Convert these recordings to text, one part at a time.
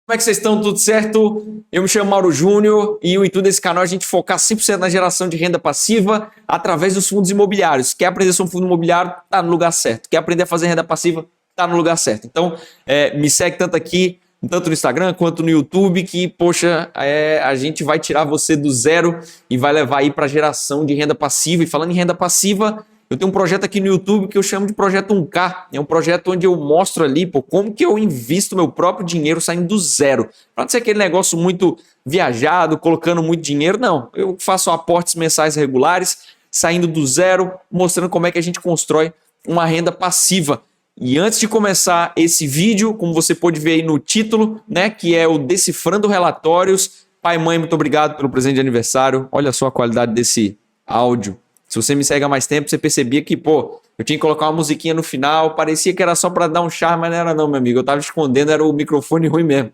Como é que vocês estão? Tudo certo? Eu me chamo Mauro Júnior e o intuito desse canal é a gente focar 100% na geração de renda passiva através dos fundos imobiliários. Quer aprender sobre fundo imobiliário? Tá no lugar certo. Quer aprender a fazer renda passiva? Tá no lugar certo. Então, me segue tanto aqui, tanto no Instagram quanto no YouTube, que, poxa, a gente vai tirar você do zero e vai levar aí para a geração de renda passiva. E falando em renda passiva, eu tenho um projeto aqui no YouTube que eu chamo de Projeto 1K. É um projeto onde eu mostro ali, como que eu invisto meu próprio dinheiro saindo do zero. Para não ser aquele negócio muito viajado, colocando muito dinheiro, não. Eu faço aportes mensais regulares, saindo do zero, mostrando como é que a gente constrói uma renda passiva. E antes de começar esse vídeo, como você pode ver aí no título, né, que é o Decifrando Relatórios. Pai e mãe, muito obrigado pelo presente de aniversário. Olha só a qualidade desse áudio. Se você me segue há mais tempo, você percebia que, eu tinha que colocar uma musiquinha no final, parecia que era só para dar um charme, mas não era não, meu amigo. Eu estava escondendo, era o microfone ruim mesmo.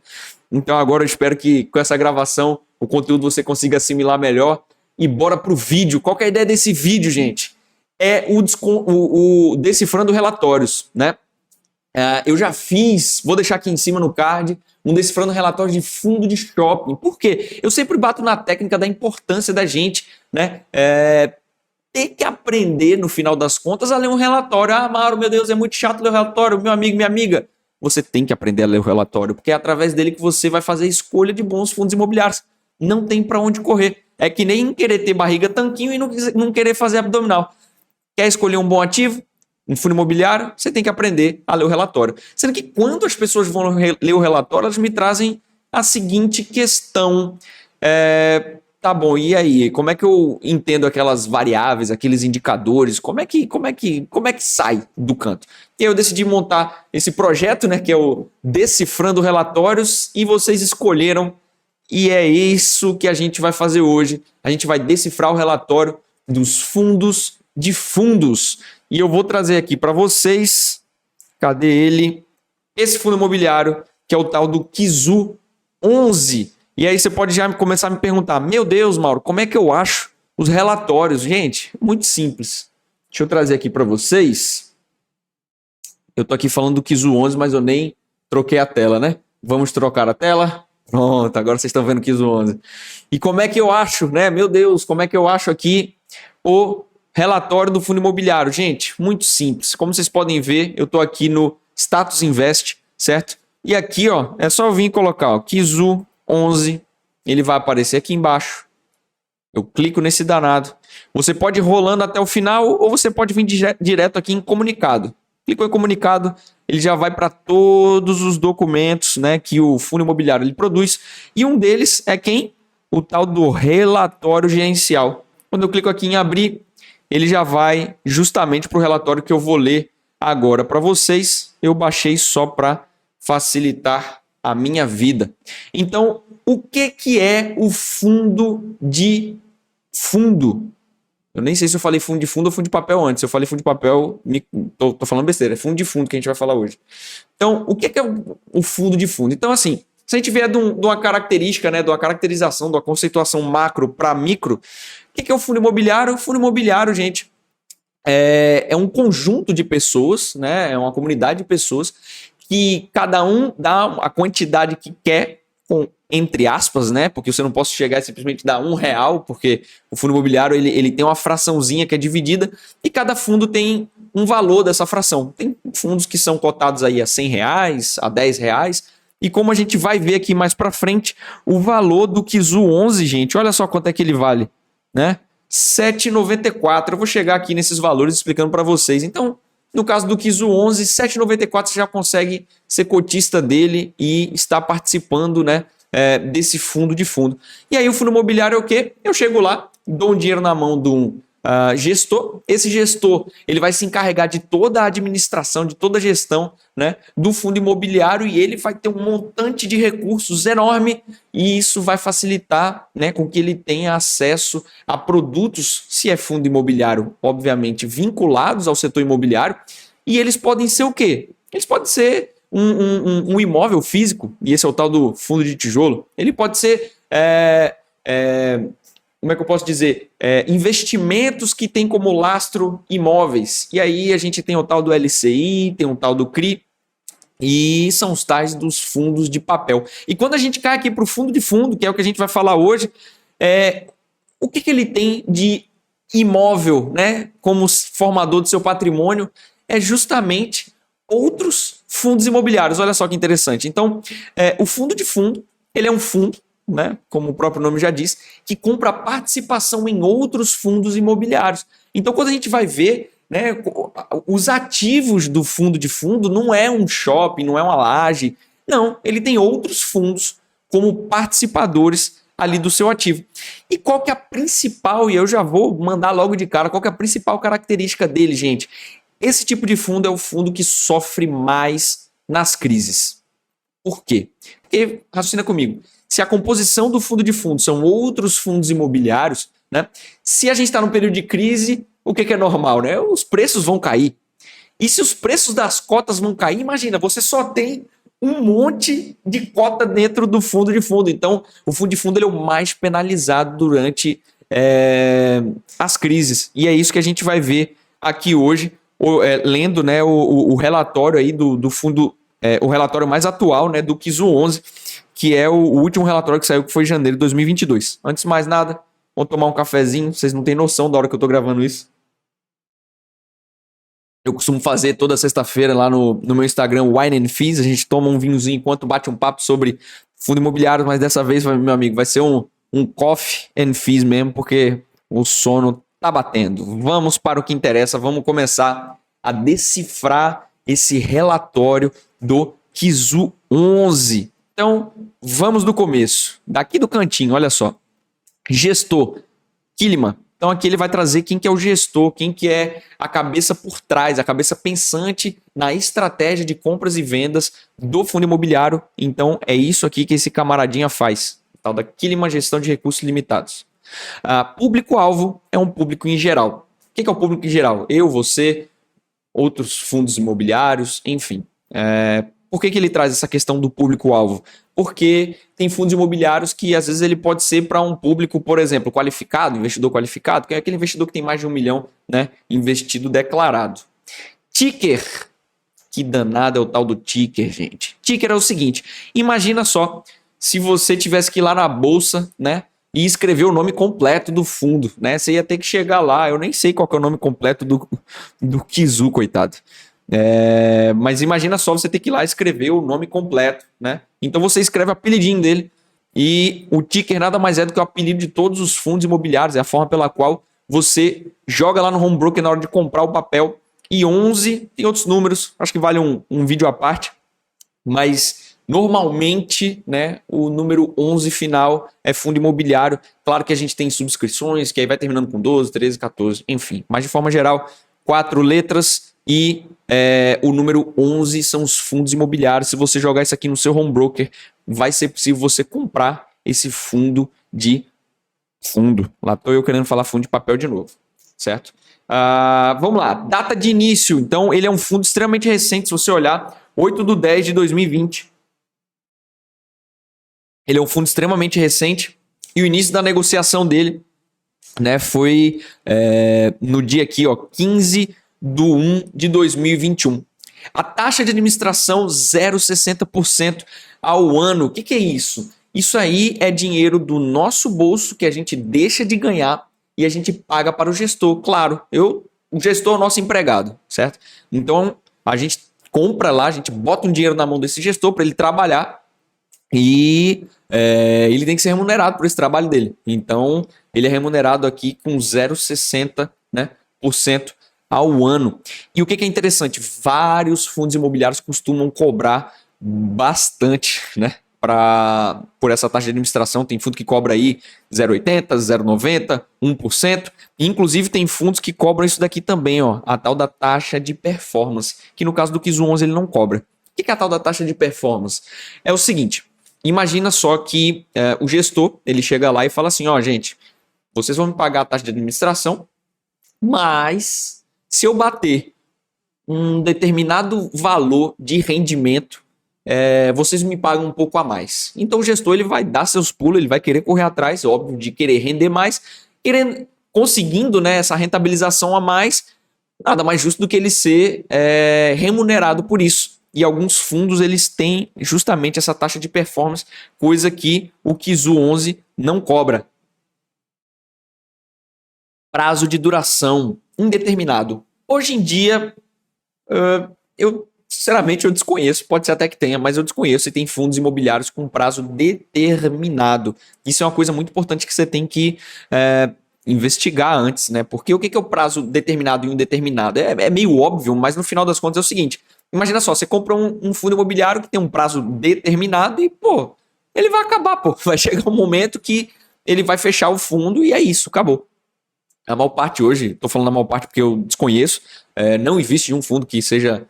Então agora eu espero que com essa gravação o conteúdo você consiga assimilar melhor. E bora pro vídeo. Qual que é a ideia desse vídeo, gente? É o Decifrando Relatórios, né? Eu já fiz, vou deixar aqui em cima no card, um Decifrando Relatórios de fundo de shopping. Por quê? Eu sempre bato na técnica da importância da gente, né? Ter que aprender, no final das contas, a ler um relatório. Ah, Mauro, meu Deus, é muito chato ler o relatório. Meu amigo, minha amiga, você tem que aprender a ler o relatório, porque é através dele que você vai fazer a escolha de bons fundos imobiliários. Não tem para onde correr. É que nem querer ter barriga tanquinho e não querer fazer abdominal. Quer escolher um bom ativo? Um fundo imobiliário? Você tem que aprender a ler o relatório. Sendo que quando as pessoas vão ler o relatório, elas me trazem a seguinte questão. Tá bom, e aí? Como é que eu entendo aquelas variáveis, aqueles indicadores? Como é que sai do canto? E aí eu decidi montar esse projeto, né, que é o Decifrando Relatórios, e vocês escolheram, e é isso que a gente vai fazer hoje. A gente vai decifrar o relatório dos fundos de fundos. E eu vou trazer aqui para vocês, cadê ele? Esse fundo imobiliário, que é o tal do Kizu 11. E aí você pode já começar a me perguntar, meu Deus, Mauro, como é que eu acho os relatórios? Gente, muito simples. Deixa eu trazer aqui para vocês. Eu tô aqui falando do Kizu 11, mas eu nem troquei a tela, né? Vamos trocar a tela? Pronto, agora vocês estão vendo o Kizu 11. E como é que eu acho, né? Meu Deus, como é que eu acho aqui o relatório do fundo imobiliário? Gente, muito simples. Como vocês podem ver, eu tô aqui no Status Invest, certo? E aqui, ó, é só eu vir colocar, ó, Kizu 11, ele vai aparecer aqui embaixo. Eu clico nesse danado. Você pode ir rolando até o final ou você pode vir direto aqui em comunicado. Clicou em comunicado, ele já vai para todos os documentos, né, que o fundo imobiliário ele produz. E um deles é quem? O tal do relatório gerencial. Quando eu clico aqui em abrir, ele já vai justamente para o relatório que eu vou ler agora para vocês. Eu baixei só para facilitar a minha vida. Então, o que é o fundo de fundo? Eu nem sei se eu falei fundo de fundo ou fundo de papel antes. Se eu falei fundo de papel, tô falando besteira. É fundo de fundo que a gente vai falar hoje. Então, o que é o fundo de fundo? Então, assim, se a gente vier de uma característica, né, de uma caracterização, de uma conceituação macro para micro, o que é o fundo imobiliário? O fundo imobiliário, gente, é um conjunto de pessoas, né, é uma comunidade de pessoas que cada um dá a quantidade que quer, entre aspas, né? Porque você não pode chegar e simplesmente dar R$1, porque o fundo imobiliário ele tem uma fraçãozinha que é dividida e cada fundo tem um valor dessa fração. Tem fundos que são cotados aí a R$100, a R$10, e como a gente vai ver aqui mais para frente, o valor do Kizu 11, gente, olha só quanto é que ele vale, né? R$7,94. Eu vou chegar aqui nesses valores explicando para vocês. Então, no caso do Kizu 11, R$7,94 você já consegue ser cotista dele e estar participando, né, desse fundo de fundo. E aí o fundo imobiliário é o quê? Eu chego lá, dou um dinheiro na mão de um gestor. Esse gestor ele vai se encarregar de toda a administração, de toda a gestão, né, do fundo imobiliário, e ele vai ter um montante de recursos enorme, e isso vai facilitar, né, com que ele tenha acesso a produtos, se é fundo imobiliário, obviamente vinculados ao setor imobiliário, e eles podem ser o quê? Eles podem ser um imóvel físico, e esse é o tal do fundo de tijolo. Ele pode ser como é que eu posso dizer? Investimentos que têm como lastro imóveis. E aí a gente tem o tal do LCI, tem o tal do CRI. e são os tais dos fundos de papel. E quando a gente cai aqui para o fundo de fundo, que é o que a gente vai falar hoje, o que ele tem de imóvel, né, como formador do seu patrimônio, é justamente outros fundos imobiliários. Olha só que interessante. Então, o fundo de fundo, ele é um fundo, né, como o próprio nome já diz, que compra participação em outros fundos imobiliários. Então, quando a gente vai ver, né, os ativos do fundo de fundo, não é um shopping, não é uma laje, não, ele tem outros fundos como participadores ali do seu ativo. E qual que é a principal, e eu já vou mandar logo de cara, qual que é a principal característica dele, gente? Esse tipo de fundo é o fundo que sofre mais nas crises. Por quê? Porque, raciocina comigo, se a composição do fundo de fundo são outros fundos imobiliários, né? Se a gente está num período de crise, o que é normal, né? Os preços vão cair. E se os preços das cotas vão cair, imagina, você só tem um monte de cota dentro do fundo de fundo. Então, o fundo de fundo ele é o mais penalizado durante as crises. E é isso que a gente vai ver aqui hoje, lendo, né, o relatório aí do fundo, o relatório mais atual, né, do KIZU 11, que é o último relatório que saiu, que foi em janeiro de 2022. Antes de mais nada, vamos tomar um cafezinho. Vocês não têm noção da hora que eu tô gravando isso. Eu costumo fazer toda sexta-feira lá no meu Instagram, Wine and Fees. A gente toma um vinhozinho enquanto bate um papo sobre fundo imobiliário, mas dessa vez, meu amigo, vai ser um coffee and fees mesmo, porque o sono tá batendo. Vamos para o que interessa, vamos começar a decifrar esse relatório do KIZU 11. Então, vamos do começo. Daqui do cantinho, olha só. Gestor, Kiliman. Então aqui ele vai trazer quem que é o gestor, quem que é a cabeça por trás, a cabeça pensante na estratégia de compras e vendas do fundo imobiliário. Então é isso aqui que esse camaradinha faz, tal da Kiliman Gestão de Recursos Limitados. Público-alvo é um público em geral. O que é o público em geral? Eu, você, outros fundos imobiliários, enfim. Por que ele traz essa questão do público-alvo? Porque tem fundos imobiliários que às vezes ele pode ser para um público, por exemplo, qualificado, investidor qualificado, que é aquele investidor que tem mais de 1 milhão, né, investido declarado. Ticker, que danado é o tal do ticker, gente. Ticker é o seguinte, imagina só se você tivesse que ir lá na bolsa, né, e escrever o nome completo do fundo, né, você ia ter que chegar lá, eu nem sei qual que é o nome completo do KIZU, coitado. Mas imagina só você ter que ir lá escrever o nome completo, né? Então você escreve o apelidinho dele e o ticker nada mais é do que o apelido de todos os fundos imobiliários, é a forma pela qual você joga lá no home broker na hora de comprar o papel. E 11 tem outros números, acho que vale um vídeo à parte, mas normalmente, né, o número 11 final é fundo imobiliário. Claro que a gente tem subscrições, que aí vai terminando com 12, 13, 14, enfim, mas de forma geral, 4 letras. E o número 11 são os fundos imobiliários. Se você jogar isso aqui no seu home broker, vai ser possível você comprar esse fundo de fundo. Lá estou eu querendo falar fundo de papel de novo, certo? Vamos lá, data de início. Então, ele é um fundo extremamente recente. Se você olhar, 8/10/2020. Ele é um fundo extremamente recente. E o início da negociação dele, né, foi no dia aqui, ó, 15/1/2021. A taxa de administração 0,60% ao ano. O que é isso? Isso aí é dinheiro do nosso bolso que a gente deixa de ganhar e a gente paga para o gestor. Claro, o gestor é o nosso empregado, certo? Então a gente compra lá, a gente bota um dinheiro na mão desse gestor para ele trabalhar e ele tem que ser remunerado por esse trabalho dele. Então ele é remunerado aqui com 0,60%, né, ao ano. E o que é interessante? Vários fundos imobiliários costumam cobrar bastante, né, por essa taxa de administração. Tem fundo que cobra aí 0,80, 0,90, 1%. Inclusive tem fundos que cobram isso daqui também, ó, a tal da taxa de performance, que no caso do KIZU 11 ele não cobra. O que é a tal da taxa de performance? É o seguinte, imagina só que o gestor, ele chega lá e fala assim, ó, gente, vocês vão me pagar a taxa de administração, mas se eu bater um determinado valor de rendimento, vocês me pagam um pouco a mais. Então o gestor ele vai dar seus pulos, ele vai querer correr atrás, óbvio, de querer render mais, conseguindo, né, essa rentabilização a mais, nada mais justo do que ele ser remunerado por isso. e alguns fundos eles têm justamente essa taxa de performance, coisa que o Kizu 11 não cobra. Prazo de duração indeterminado. Hoje em dia, eu sinceramente eu desconheço, pode ser até que tenha, mas eu desconheço se tem fundos imobiliários com prazo determinado. Isso é uma coisa muito importante que você tem que investigar antes, né? Porque o que é o prazo determinado e indeterminado? É meio óbvio, mas no final das contas é o seguinte: imagina só, você compra um fundo imobiliário que tem um prazo determinado e, pô, ele vai acabar, pô. Vai chegar um momento que ele vai fechar o fundo e é isso, acabou. A maior parte hoje, estou falando a maior parte porque eu desconheço, não existe um fundo que seja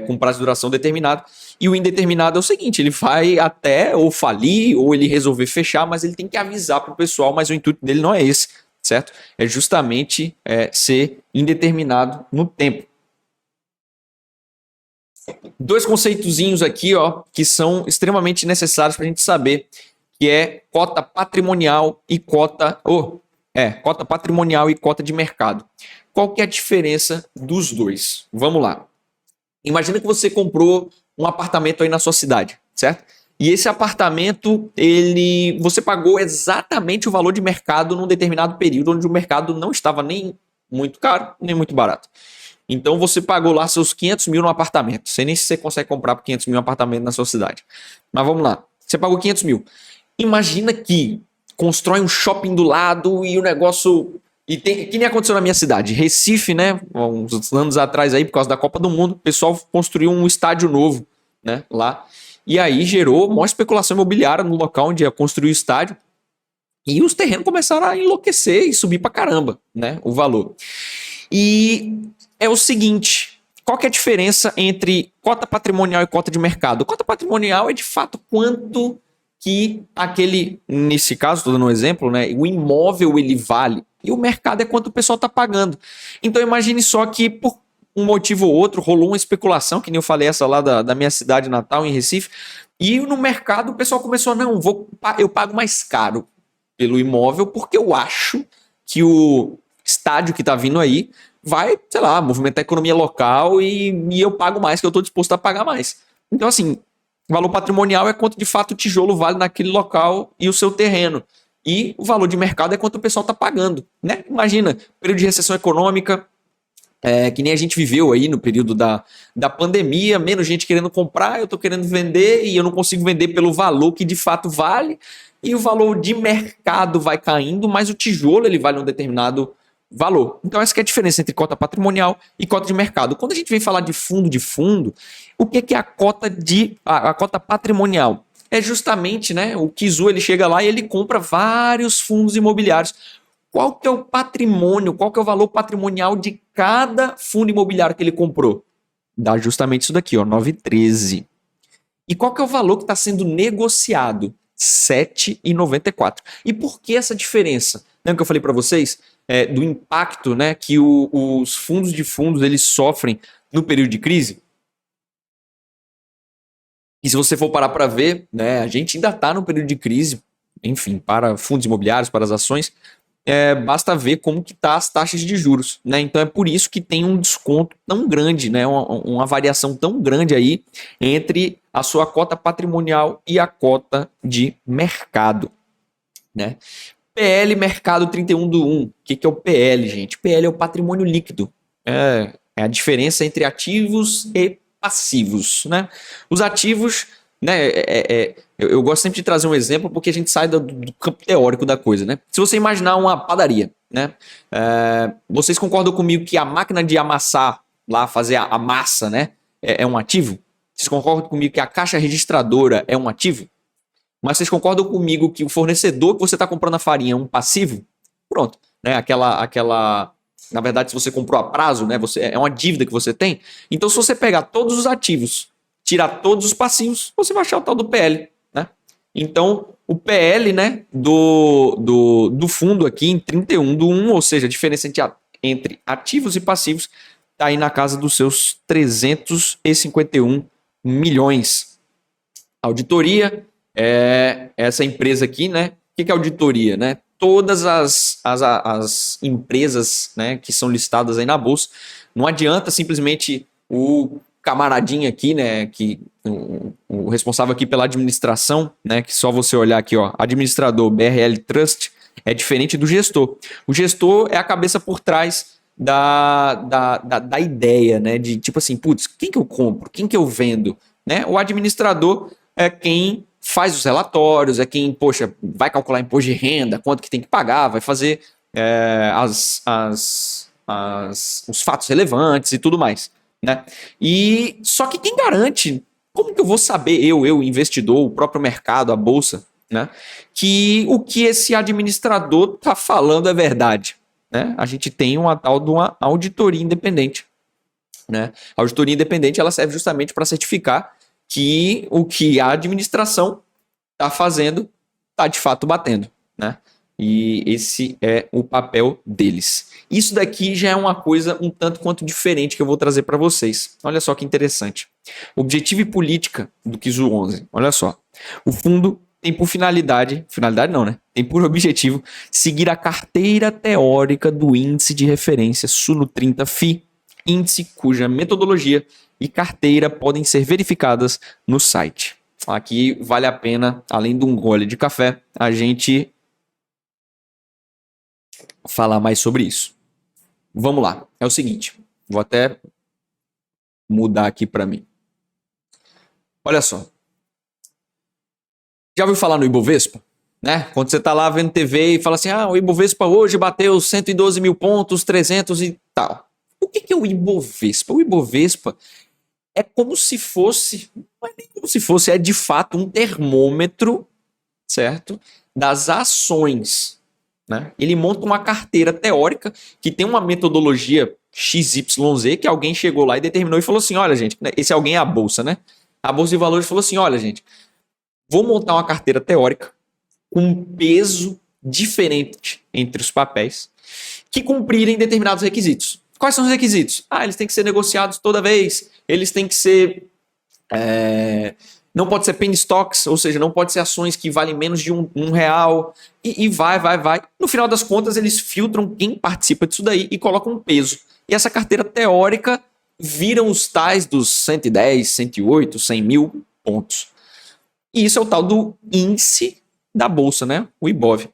com prazo de duração determinado. E o indeterminado é o seguinte: ele vai até ou falir ou ele resolver fechar, mas ele tem que avisar para o pessoal, mas o intuito dele não é esse, certo? É justamente ser indeterminado no tempo. Dois conceitozinhos aqui, ó, que são extremamente necessários para a gente saber, que é cota patrimonial e cota patrimonial e cota de mercado. Qual que é a diferença dos dois? Vamos lá. Imagina que você comprou um apartamento aí na sua cidade, certo? E esse apartamento, você pagou exatamente o valor de mercado num determinado período onde o mercado não estava nem muito caro, nem muito barato. Então você pagou lá seus 500 mil no apartamento. Sei nem se você consegue comprar por 500 mil um apartamento na sua cidade. Mas vamos lá. Você pagou 500 mil. Imagina que constrói um shopping do lado e o negócio... que nem aconteceu na minha cidade. Recife, né? Uns anos atrás aí, por causa da Copa do Mundo, o pessoal construiu um estádio novo, né? Lá. E aí gerou maior especulação imobiliária no local onde ia construir o estádio. E os terrenos começaram a enlouquecer e subir pra caramba, né? O valor. E é o seguinte: qual que é a diferença entre cota patrimonial e cota de mercado? Cota patrimonial é de fato quanto que nesse caso, estou dando um exemplo, né? O imóvel ele vale. E o mercado é quanto o pessoal está pagando. Então imagine só que por um motivo ou outro rolou uma especulação, que nem eu falei essa lá da minha cidade natal, em Recife, e no mercado o pessoal começou, não, eu pago mais caro pelo imóvel porque eu acho que o estádio que está vindo aí vai, sei lá, movimentar a economia local e eu pago mais, que eu estou disposto a pagar mais. Então assim, valor patrimonial é quanto de fato o tijolo vale naquele local e o seu terreno. E o valor de mercado é quanto o pessoal está pagando, né? Imagina, período de recessão econômica, que nem a gente viveu aí no período da pandemia, menos gente querendo comprar, eu estou querendo vender e eu não consigo vender pelo valor que de fato vale, e o valor de mercado vai caindo, mas o tijolo ele vale um determinado valor. Então essa que é a diferença entre cota patrimonial e cota de mercado. Quando a gente vem falar de fundo, o que é a cota patrimonial? É justamente, né, o Kizu ele chega lá e ele compra vários fundos imobiliários. Qual que é o patrimônio, qual que é o valor patrimonial de cada fundo imobiliário que ele comprou? Dá justamente isso daqui, ó, 913. E qual que é o valor que está sendo negociado? 7,94. E por que essa diferença? Lembra que eu falei para vocês do impacto, né, que os fundos de fundos eles sofrem no período de crise? E se você for parar para ver, né, a gente ainda está no período de crise, enfim, para fundos imobiliários, para as ações, basta ver como que tá as taxas de juros, né? Então é por isso que tem um desconto tão grande, né? Uma variação tão grande aí entre a sua cota patrimonial e a cota de mercado, né? PL Mercado 31 do 1. O que é o PL, gente? PL é o patrimônio líquido. É a diferença entre ativos e passivos, né? Os ativos, né? Eu gosto sempre de trazer um exemplo porque a gente sai do campo teórico da coisa, né? Se você imaginar uma padaria, né? Vocês concordam comigo que a máquina de amassar lá, fazer a massa, né? É um ativo? Vocês concordam comigo que a caixa registradora é um ativo? Mas vocês concordam comigo que o fornecedor que você está comprando a farinha é um passivo? Pronto, né? Na verdade, se você comprou a prazo, né? É uma dívida que você tem. Então, se você pegar todos os ativos, tirar todos os passivos, você vai achar o tal do PL, né? Então, o PL, né, do fundo aqui em 31 do 1, ou seja, a diferença entre ativos e passivos, está aí na casa dos seus 351 milhões. Auditoria, essa empresa aqui, né? O que é auditoria, né? Todas as empresas, né, que são listadas aí na bolsa, não adianta simplesmente o camaradinha aqui, né, que o responsável aqui pela administração, né, que só você olhar aqui, ó, administrador BRL Trust, é diferente do gestor. O gestor é a cabeça por trás da ideia, né, de tipo assim, putz, quem que eu compro? Quem que eu vendo? Né? O administrador é quem faz os relatórios, é quem, poxa, vai calcular imposto de renda, quanto que tem que pagar, vai fazer os fatos relevantes e tudo mais, né? E só que quem garante, como que eu vou saber, eu investidor, o próprio mercado, a bolsa, né, que o que esse administrador está falando é verdade, né? A gente tem uma tal de uma auditoria independente, né? A auditoria independente ela serve justamente para certificar que o que a administração está fazendo está de fato batendo, né? E esse é o papel deles. Isso daqui já é uma coisa um tanto quanto diferente que eu vou trazer para vocês. Olha só que interessante. Objetivo e política do Kizu 11. Olha só. O fundo tem por finalidade não, né? Tem por objetivo seguir a carteira teórica do índice de referência Suno 30 FI, índice cuja metodologia e carteira podem ser verificadas no site. Aqui vale a pena, além de um gole de café, a gente falar mais sobre isso. Vamos lá. É o seguinte, vou até mudar aqui para mim. Olha só. Já ouviu falar no Ibovespa? Né? Quando você está lá vendo TV e fala assim, o Ibovespa hoje bateu 112 mil pontos, 300 e tal. O que é o Ibovespa? O Ibovespa é como se fosse, não é nem como se fosse, é de fato um termômetro, certo? Das ações, né? Ele monta uma carteira teórica que tem uma metodologia XYZ que alguém chegou lá e determinou e falou assim, olha gente, esse alguém é a Bolsa, né? A Bolsa de Valores falou assim, olha gente, vou montar uma carteira teórica com um peso diferente entre os papéis que cumprirem determinados requisitos. Quais são os requisitos? Eles têm que ser negociados toda vez, eles têm que ser... não pode ser penny stocks, ou seja, não pode ser ações que valem menos de um real, e vai. No final das contas, eles filtram quem participa disso daí e colocam um peso. E essa carteira teórica viram os tais dos 110, 108, 100 mil pontos. E isso é o tal do índice da bolsa, né? O Ibov.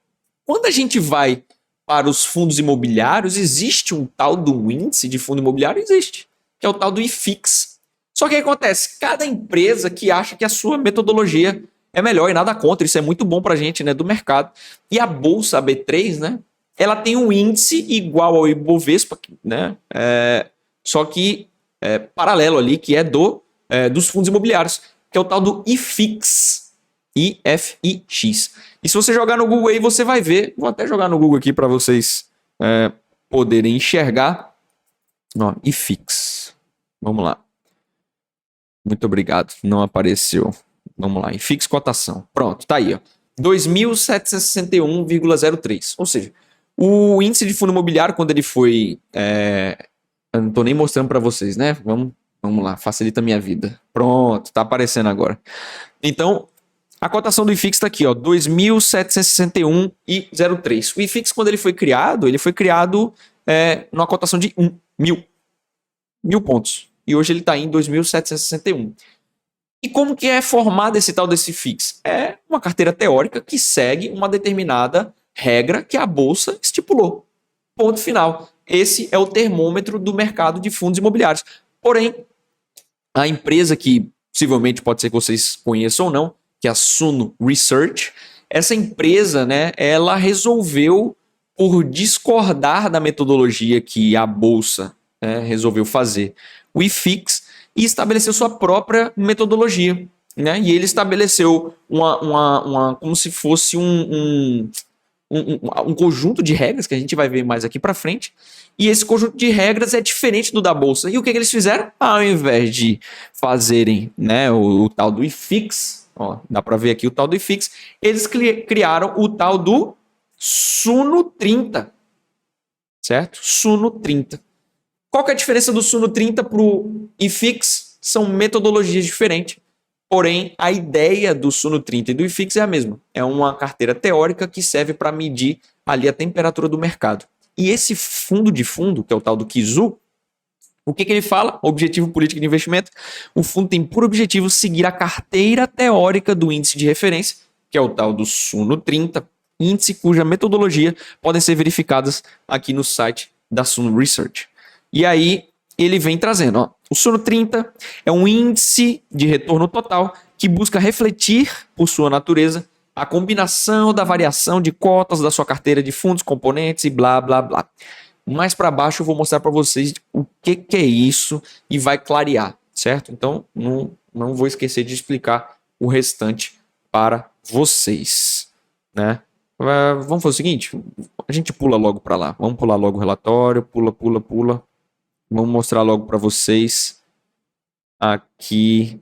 Quando a gente vai para os fundos imobiliários, existe um tal do índice de fundo imobiliário? Existe, que é o tal do IFIX. Só que o que acontece? Cada empresa que acha que a sua metodologia é melhor e nada contra, isso é muito bom para a gente, né, do mercado. E a bolsa, a B3, né, ela tem um índice igual ao Ibovespa, né, só que paralelo ali, que é dos fundos imobiliários, que é o tal do IFIX. IFIX. E se você jogar no Google aí, você vai ver. Vou até jogar no Google aqui para vocês poderem enxergar. IFIX. Vamos lá. Muito obrigado. Não apareceu. Vamos lá. IFIX cotação. Pronto, tá aí. Ó. 2.761,03. Ou seja, o índice de fundo imobiliário, quando ele foi... eu não tô nem mostrando para vocês, né? Vamos lá. Facilita a minha vida. Pronto, tá aparecendo agora. Então... a cotação do IFIX está aqui, ó, 2.761,03. O IFIX, quando ele foi criado numa cotação de 1.000 pontos. E hoje ele está em 2.761. E como que é formado esse tal desse IFIX? É uma carteira teórica que segue uma determinada regra que a Bolsa estipulou. Ponto final. Esse é o termômetro do mercado de fundos imobiliários. Porém, a empresa que possivelmente pode ser que vocês conheçam ou não, que é a Suno Research, essa empresa, né, ela resolveu, por discordar da metodologia que a Bolsa resolveu fazer, o IFIX, e estabeleceu sua própria metodologia. Né? E ele estabeleceu como se fosse um conjunto de regras, que a gente vai ver mais aqui para frente, e esse conjunto de regras é diferente do da Bolsa. E o que eles fizeram? Ao invés de fazerem, né, o tal do IFIX, ó, dá para ver aqui o tal do IFIX, eles criaram o tal do Suno 30, certo? Suno 30. Qual que é a diferença do Suno 30 para o IFIX? São metodologias diferentes, porém a ideia do Suno 30 e do IFIX é a mesma. É uma carteira teórica que serve para medir ali a temperatura do mercado. E esse fundo de fundo, que é o tal do Kizu, O que ele fala? Objetivo político de investimento. O fundo tem por objetivo seguir a carteira teórica do índice de referência, que é o tal do Suno 30, índice cuja metodologia podem ser verificadas aqui no site da Suno Research. E aí ele vem trazendo, ó, o Suno 30 é um índice de retorno total que busca refletir, por sua natureza, a combinação da variação de cotas da sua carteira de fundos, componentes e blá, blá, blá. Mais para baixo eu vou mostrar para vocês o que é isso e vai clarear, certo? Então não vou esquecer de explicar o restante para vocês, né? Vamos fazer o seguinte, a gente pula logo para lá. Vamos pular logo o relatório, pula. Vamos mostrar logo para vocês aqui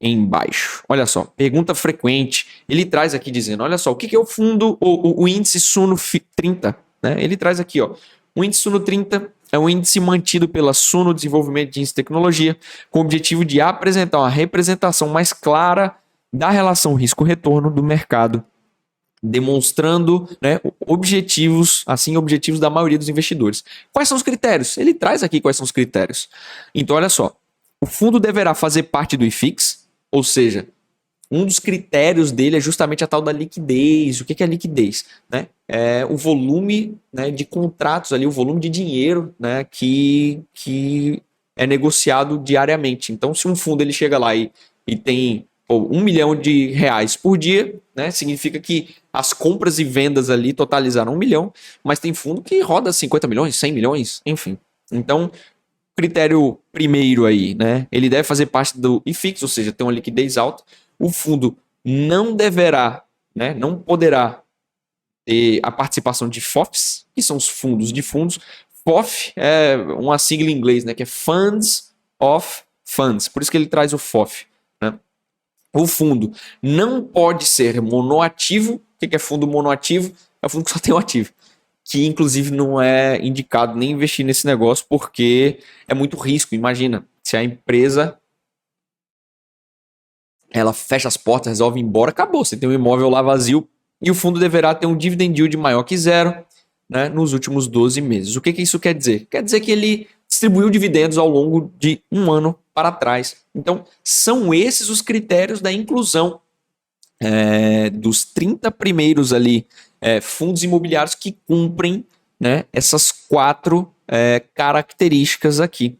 embaixo. Olha só, pergunta frequente. Ele traz aqui dizendo, olha só, o que é o fundo, o índice Suno 30, né? Ele traz aqui, ó. O índice Suno 30 é um índice mantido pela Suno Desenvolvimento de Índice e Tecnologia, com o objetivo de apresentar uma representação mais clara da relação risco-retorno do mercado, demonstrando, né, objetivos da maioria dos investidores. Quais são os critérios? Ele traz aqui quais são os critérios. Então, olha só, o fundo deverá fazer parte do IFIX, ou seja, um dos critérios dele é justamente a tal da liquidez. O que é liquidez? Né? É o volume, né, de contratos ali, o volume de dinheiro, né, que é negociado diariamente. Então, se um fundo ele chega lá e tem R$1 milhão por dia, né, significa que as compras e vendas ali totalizaram 1 milhão, mas tem fundo que roda 50 milhões, 100 milhões, enfim. Então, critério primeiro aí, né, ele deve fazer parte do IFIX, ou seja, ter uma liquidez alta. O fundo não deverá, né, não poderá ter a participação de FOFs, que são os fundos de fundos. FOF é uma sigla em inglês, né, que é Funds of Funds, por isso que ele traz o FOF. Né? O fundo não pode ser monoativo. O que é fundo monoativo? É o fundo que só tem um ativo, que inclusive não é indicado nem investir nesse negócio porque é muito risco. Imagina, se a empresa ela fecha as portas, resolve ir embora, acabou. Você tem um imóvel lá vazio e o fundo deverá ter um dividend yield maior que zero, né, nos últimos 12 meses. O que isso quer dizer? Quer dizer que ele distribuiu dividendos ao longo de um ano para trás. Então, são esses os critérios da inclusão dos 30 primeiros ali fundos imobiliários que cumprem, né, essas 4 características aqui.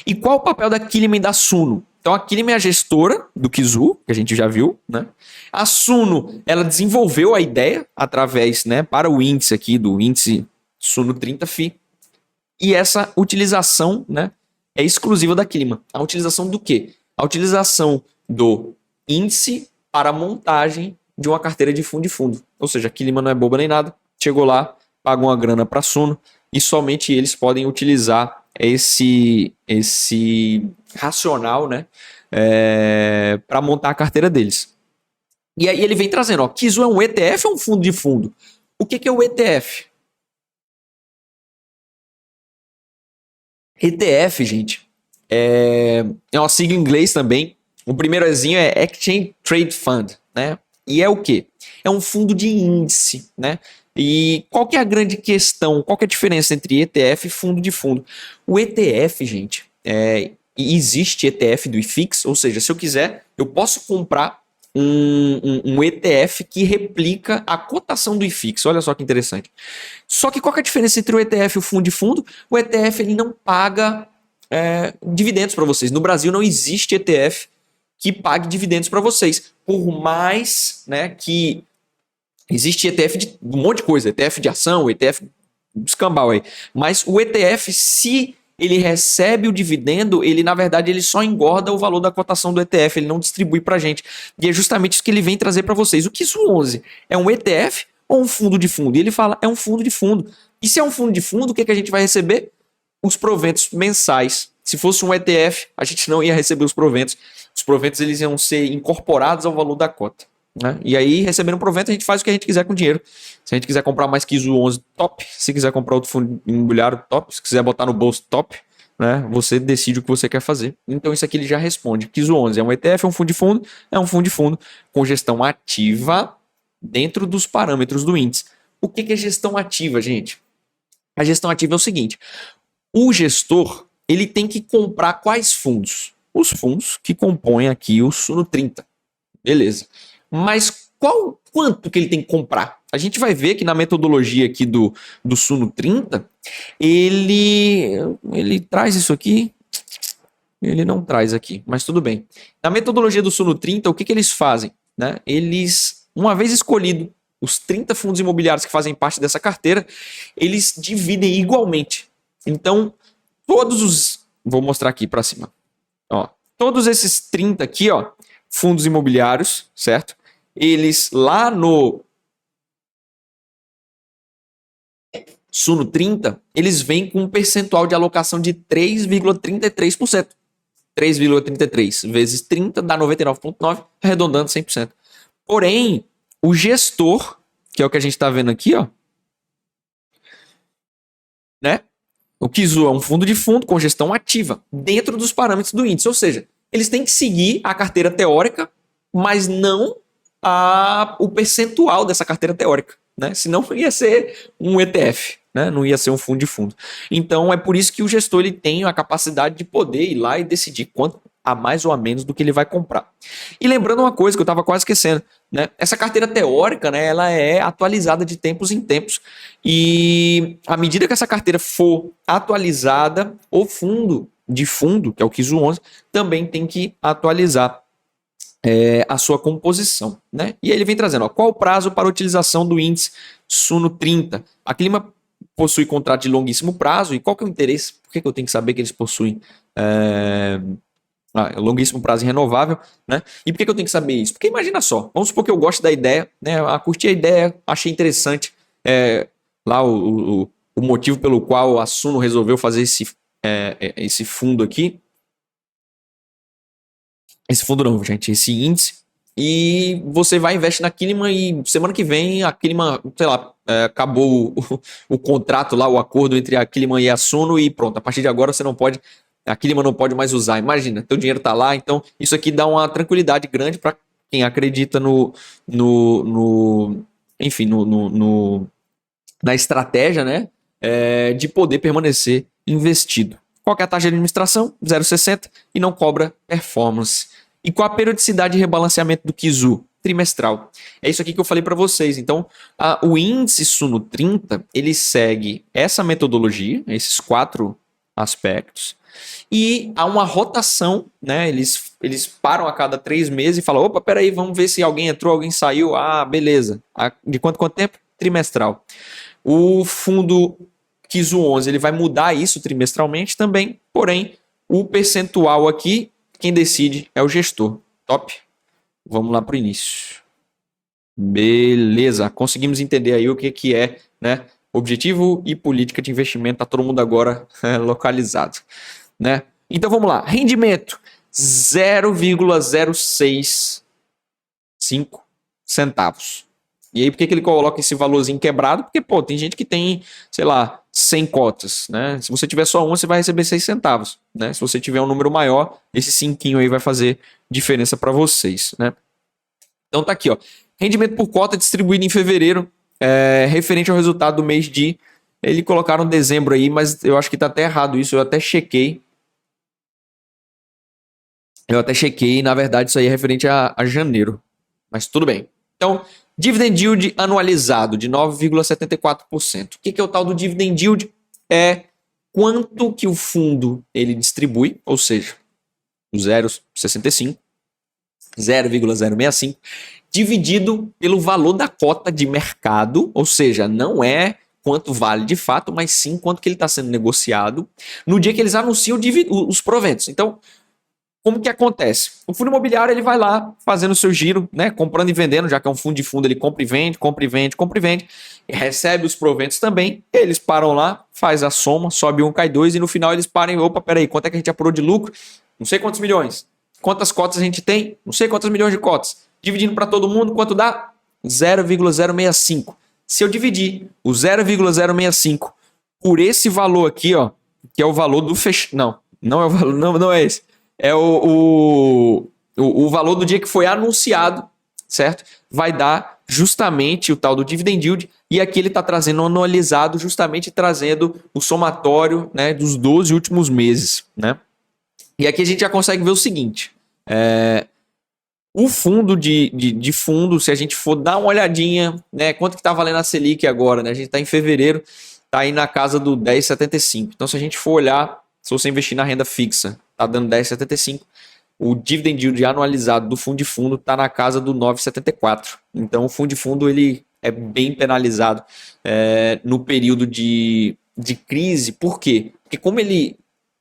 E qual o papel da Killiman e da Suno? Então a Killiman é a gestora do Kizu, que a gente já viu, né? A Suno, ela desenvolveu a ideia através, né, para o índice aqui, do índice Suno 30 FI. E essa utilização, né, é exclusiva da Killiman. A utilização do quê? A utilização do índice para a montagem de uma carteira de fundo. Ou seja, a Killiman não é boba nem nada. Chegou lá, pagou uma grana para a Suno e somente eles podem utilizar esse racional, né, para montar a carteira deles. E aí ele vem trazendo, ó, Kizu é um ETF ou um fundo de fundo? O que é o ETF? ETF, gente, é uma sigla em inglês também. O primeiro exinho é Exchange Trade Fund, né? E é o quê? É um fundo de índice, né? E qual que é a grande questão? Qual que é a diferença entre ETF e fundo de fundo? O ETF, gente, existe ETF do IFIX, ou seja, se eu quiser, eu posso comprar um ETF que replica a cotação do IFIX. Olha só que interessante. Só que qual que é a diferença entre o ETF e o fundo de fundo? O ETF ele não paga dividendos para vocês. No Brasil não existe ETF que pague dividendos para vocês. Por mais, né, que existe ETF de um monte de coisa, ETF de ação, ETF escambau aí. Mas o ETF, se ele recebe o dividendo, ele na verdade ele só engorda o valor da cotação do ETF, ele não distribui para a gente. E é justamente isso que ele vem trazer para vocês. O Kizu 11 é um ETF ou um fundo de fundo? E ele fala, é um fundo de fundo. E se é um fundo de fundo, o que a gente vai receber? Os proventos mensais. Se fosse um ETF, a gente não ia receber os proventos. Os proventos eles iam ser incorporados ao valor da cota. Né? E aí, recebendo um provento, a gente faz o que a gente quiser com o dinheiro. Se a gente quiser comprar mais Kizu 11, top. Se quiser comprar outro fundo imobiliário, top. Se quiser botar no bolso, top. Né? Você decide o que você quer fazer. Então, isso aqui ele já responde. Kizu 11 é um ETF, é um fundo de fundo? É um fundo de fundo com gestão ativa dentro dos parâmetros do índice. O que é gestão ativa, gente? A gestão ativa é o seguinte. O gestor, ele tem que comprar quais fundos? Os fundos que compõem aqui o Suno 30. Beleza. Mas quanto que ele tem que comprar? A gente vai ver que na metodologia aqui do Suno 30, ele traz isso aqui. Ele não traz aqui, mas tudo bem. Na metodologia do Suno 30, o que eles fazem? Né? Eles, uma vez escolhido os 30 fundos imobiliários que fazem parte dessa carteira, eles dividem igualmente. Então, vou mostrar aqui para cima. Ó, todos esses 30 aqui, ó, fundos imobiliários, certo? Eles lá no Suno 30, eles vêm com um percentual de alocação de 3,33%. 3,33 vezes 30 dá 99,9, arredondando 100%. Porém, o gestor, que é o que a gente está vendo aqui, ó, né? O Kizu é um fundo de fundo com gestão ativa, dentro dos parâmetros do índice. Ou seja, eles têm que seguir a carteira teórica, mas não o percentual dessa carteira teórica. Né? Senão ia ser um ETF, né? Não ia ser um fundo de fundo. Então é por isso que o gestor ele tem a capacidade de poder ir lá e decidir quanto a mais ou a menos do que ele vai comprar. E lembrando uma coisa que eu estava quase esquecendo, né? Essa carteira teórica, né, ela é atualizada de tempos em tempos. E à medida que essa carteira for atualizada, o fundo de fundo, que é o Kizu 11, também tem que atualizar a sua composição. Né? E aí ele vem trazendo, ó, qual o prazo para a utilização do índice Suno 30? A Clima possui contrato de longuíssimo prazo, e qual que é o interesse? Por que eu tenho que saber que eles possuem longuíssimo prazo renovável, né? E por que eu tenho que saber isso? Porque imagina só, vamos supor que eu gosto da ideia, né? Curti a ideia, achei interessante lá o motivo pelo qual a Suno resolveu fazer esse fundo aqui. Esse fundo não, gente, esse índice. E você vai investir na Kinman e semana que vem a Kinman, sei lá, acabou o contrato lá, o acordo entre a Kinman e a Suno e pronto, a partir de agora a Kinman não pode mais usar. Imagina, teu dinheiro tá lá, então isso aqui dá uma tranquilidade grande para quem acredita na estratégia, né, de poder permanecer investido. Qual que é a taxa de administração? 0,60 e não cobra performance. E qual a periodicidade de rebalanceamento do Kizu? Trimestral. É isso aqui que eu falei para vocês. Então, o índice Suno 30, ele segue essa metodologia, esses 4 aspectos, e há uma rotação, né? Eles param a cada 3 meses e falam, opa, peraí, vamos ver se alguém entrou, alguém saiu. Ah, beleza. De quanto tempo? Trimestral. O fundo Kizu 11, ele vai mudar isso trimestralmente também, porém, o percentual aqui, quem decide é o gestor. Top? Vamos lá para o início. Beleza, conseguimos entender aí o que é, né? Objetivo e política de investimento, tá todo mundo agora localizado, né? Então vamos lá, rendimento 0,065 centavos. E aí, por que ele coloca esse valorzinho quebrado? Porque, pô, tem gente que tem, sei lá, 100 cotas, né? Se você tiver só uma, você vai receber 6 centavos, né? Se você tiver um número maior, esse 5 aí vai fazer diferença para vocês, né? Então tá aqui, ó. Rendimento por cota distribuído em fevereiro, referente ao resultado do mês de... Eles colocaram dezembro aí, mas eu acho que tá até errado isso, eu até chequei. Na verdade isso aí é referente a janeiro, mas tudo bem. Então, dividend yield anualizado de 9,74%. O que é o tal do dividend yield? É quanto que o fundo ele distribui, ou seja, o 0,65, 0,065, dividido pelo valor da cota de mercado, ou seja, não é quanto vale de fato, mas sim quanto que ele está sendo negociado no dia que eles anunciam os proventos. Então, como que acontece? O fundo imobiliário ele vai lá fazendo o seu giro, né, comprando e vendendo, já que é um fundo de fundo, ele compra e vende, compra e vende, compra e vende, e recebe os proventos também, eles param lá, faz a soma, sobe 1, cai 2, e no final eles param e, opa, peraí, quanto é que a gente apurou de lucro? Não sei quantos milhões. Quantas cotas a gente tem? Não sei quantos milhões de cotas. Dividindo para todo mundo, quanto dá? 0,065. Se eu dividir o 0,065 por esse valor aqui, ó, que é o valor do não é o valor, não é esse. É o valor do dia que foi anunciado, certo? Vai dar justamente o tal do dividend yield, e aqui ele está trazendo anualizado, justamente trazendo o somatório, né, dos 12 últimos meses, né? E aqui a gente já consegue ver o seguinte, o fundo de fundo, se a gente for dar uma olhadinha, né, quanto que está valendo a Selic agora, né? A gente está em fevereiro, está aí na casa do 10,75. Então, se a gente for olhar, se você investir na renda fixa, está dando 10,75. O dividend yield anualizado do fundo de fundo está na casa do 9,74. Então, o fundo de fundo ele é bem penalizado no período de crise. Por quê? Porque como ele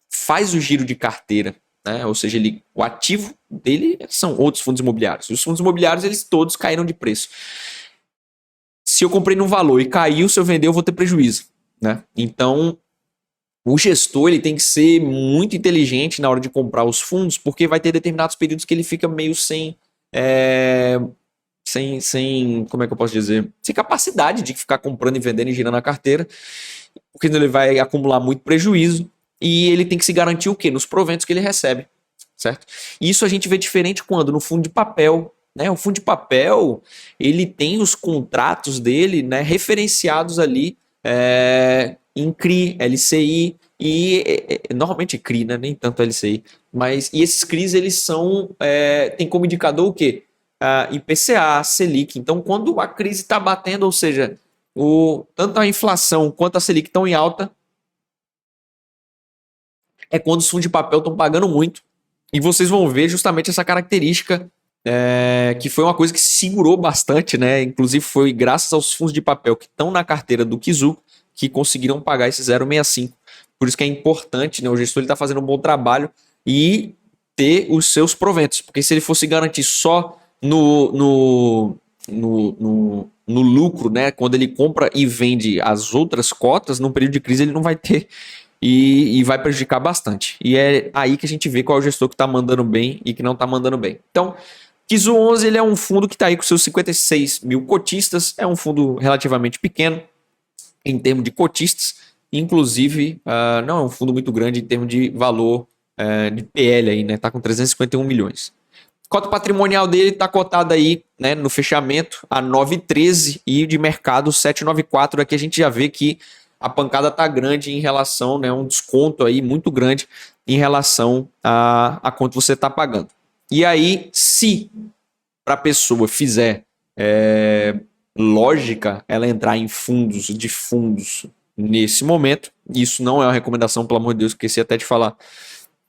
faz o giro de carteira, né? Ou seja, o ativo dele são outros fundos imobiliários. Os fundos imobiliários eles todos caíram de preço. Se eu comprei num valor e caiu, se eu vender, eu vou ter prejuízo, né? Então, o gestor ele tem que ser muito inteligente na hora de comprar os fundos, porque vai ter determinados períodos que ele fica meio sem, como é que eu posso dizer? Sem capacidade de ficar comprando e vendendo e girando a carteira, porque ele vai acumular muito prejuízo e ele tem que se garantir o quê? Nos proventos que ele recebe, certo? E isso a gente vê diferente quando no fundo de papel, né? O fundo de papel ele tem os contratos dele, né, referenciados ali em CRI, LCI e normalmente CRI, né? Nem tanto LCI, mas e esses CRIs eles são tem como indicador o quê? IPCA, Selic. Então, quando a crise está batendo, ou seja, tanto a inflação quanto a Selic estão em alta, é quando os fundos de papel estão pagando muito. E vocês vão ver justamente essa característica que foi uma coisa que segurou bastante, né? Inclusive foi graças aos fundos de papel que estão na carteira do Kizu que conseguiram pagar esse 0,65. Por isso que é importante, né? O gestor está fazendo um bom trabalho e ter os seus proventos. Porque se ele fosse garantir só no lucro, né? Quando ele compra e vende as outras cotas, num período de crise ele não vai ter e vai prejudicar bastante. E é aí que a gente vê qual é o gestor que está mandando bem e que não está mandando bem. Então, Kizu 11 ele é um fundo que está aí com seus 56 mil cotistas, é um fundo relativamente pequeno em termos de cotistas, inclusive não é um fundo muito grande em termos de valor de PL aí, né? Tá com 351 milhões. Cota patrimonial dele está cotada aí, né, no fechamento a 9,13 e de mercado 7,94. Aqui a gente já vê que a pancada tá grande em relação, né, um desconto aí muito grande em relação a quanto você está pagando. E aí, se para a pessoa fizer lógica ela entrar em fundos nesse momento, isso não é uma recomendação, pelo amor de Deus, esqueci até de falar.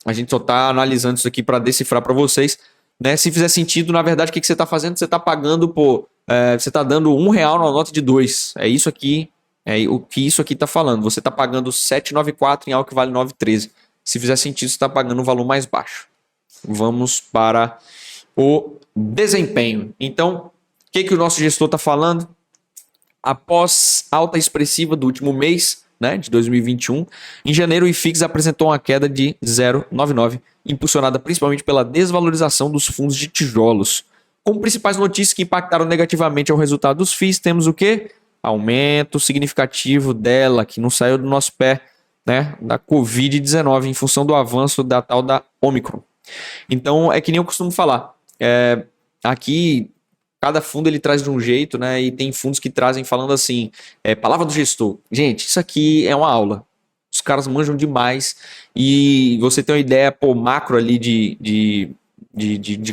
A gente só está analisando isso aqui para decifrar para vocês. Né? Se fizer sentido, na verdade, o que você está fazendo? Você está pagando você está dando R$1 na nota de 2. É isso aqui, o que isso aqui está falando. Você está pagando 7,94 em algo que vale 9,13. Se fizer sentido, você está pagando um valor mais baixo. Vamos para o desempenho. Então, o que o nosso gestor está falando? Após alta expressiva do último mês, né, de 2021, em janeiro o IFIX apresentou uma queda de 0,99, impulsionada principalmente pela desvalorização dos fundos de tijolos. Como principais notícias que impactaram negativamente ao resultado dos FIIs, temos o quê? Aumento significativo dela, que não saiu do nosso pé, né, da Covid-19, em função do avanço da tal da Omicron. Então, é que nem eu costumo falar, aqui cada fundo ele traz de um jeito, né? E tem fundos que trazem falando assim, palavra do gestor. Gente, isso aqui é uma aula. Os caras manjam demais e você tem uma ideia macro ali de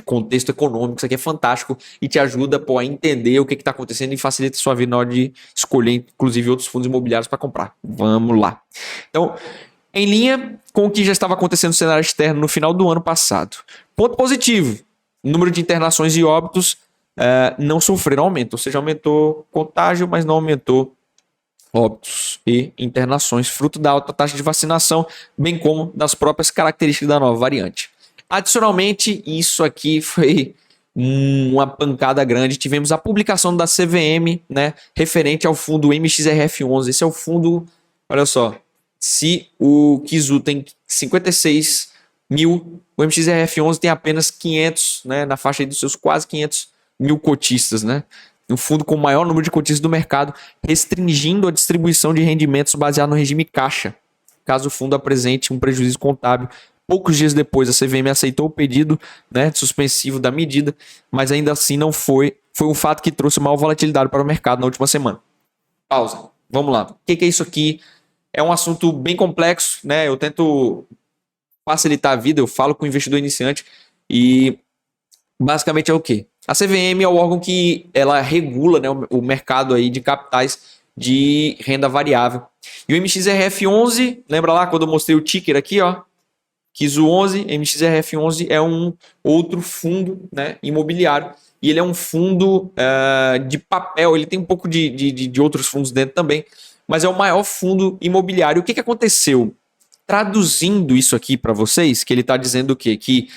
contexto econômico. Isso aqui é fantástico e te ajuda a entender o que está acontecendo e facilita a sua vida na hora de escolher, inclusive, outros fundos imobiliários para comprar. Vamos lá. Então, em linha com o que já estava acontecendo no cenário externo no final do ano passado. Ponto positivo, o número de internações e óbitos não sofreram aumento, ou seja, aumentou contágio, mas não aumentou óbitos e internações, fruto da alta taxa de vacinação, bem como das próprias características da nova variante. Adicionalmente, isso aqui foi uma pancada grande, tivemos a publicação da CVM, né, referente ao fundo MXRF11, esse é o fundo, olha só, se o Kizu tem 56 mil, o MXRF11 tem apenas 500, né, na faixa aí dos seus quase 500 mil cotistas, né? Um fundo com o maior número de cotistas do mercado, restringindo a distribuição de rendimentos baseado no regime caixa, caso o fundo apresente um prejuízo contábil. Poucos dias depois, a CVM aceitou o pedido, né, suspensivo da medida, mas ainda assim não foi foi um fato que trouxe maior volatilidade para o mercado na última semana. Pausa. Vamos lá. O que é isso aqui? É um assunto bem complexo, né? Eu tento facilitar a vida, eu falo com o investidor iniciante e basicamente é o quê? A CVM é o órgão que ela regula, né, o mercado aí de capitais de renda variável. E o MXRF11, lembra lá quando eu mostrei o ticker aqui, ó? KISU 11, MXRF11 é um outro fundo, né, imobiliário. E ele é um fundo de papel, ele tem um pouco de outros fundos dentro também, mas é o maior fundo imobiliário. O que aconteceu? Traduzindo isso aqui para vocês, que ele está dizendo o quê? Que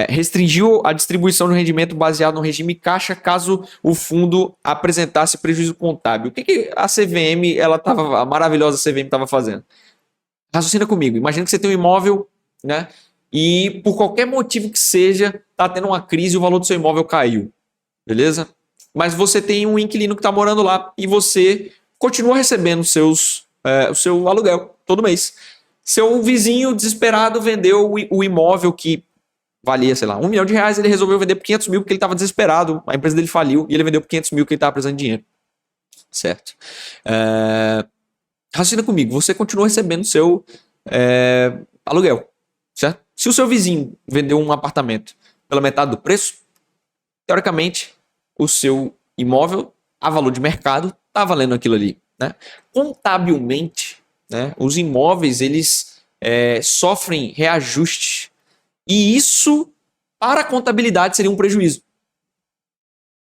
restringiu a distribuição de rendimento baseado no regime caixa caso o fundo apresentasse prejuízo contábil. O que a CVM, a maravilhosa CVM estava fazendo? Raciocina comigo. Imagina que você tem um imóvel, né? E por qualquer motivo que seja, tá tendo uma crise e o valor do seu imóvel caiu. Beleza? Mas você tem um inquilino que está morando lá e você continua recebendo o seu aluguel todo mês. Seu vizinho desesperado vendeu o imóvel que valia, sei lá, R$1 milhão, ele resolveu vender por 500 mil porque ele estava desesperado, a empresa dele faliu e ele vendeu por 500 mil porque ele estava precisando de dinheiro. Certo? Raciocina comigo, você continua recebendo seu aluguel, certo? Se o seu vizinho vendeu um apartamento pela metade do preço, teoricamente, o seu imóvel, a valor de mercado, está valendo aquilo ali, né? Contabilmente, né, os imóveis, eles sofrem reajuste. E isso, para a contabilidade, seria um prejuízo.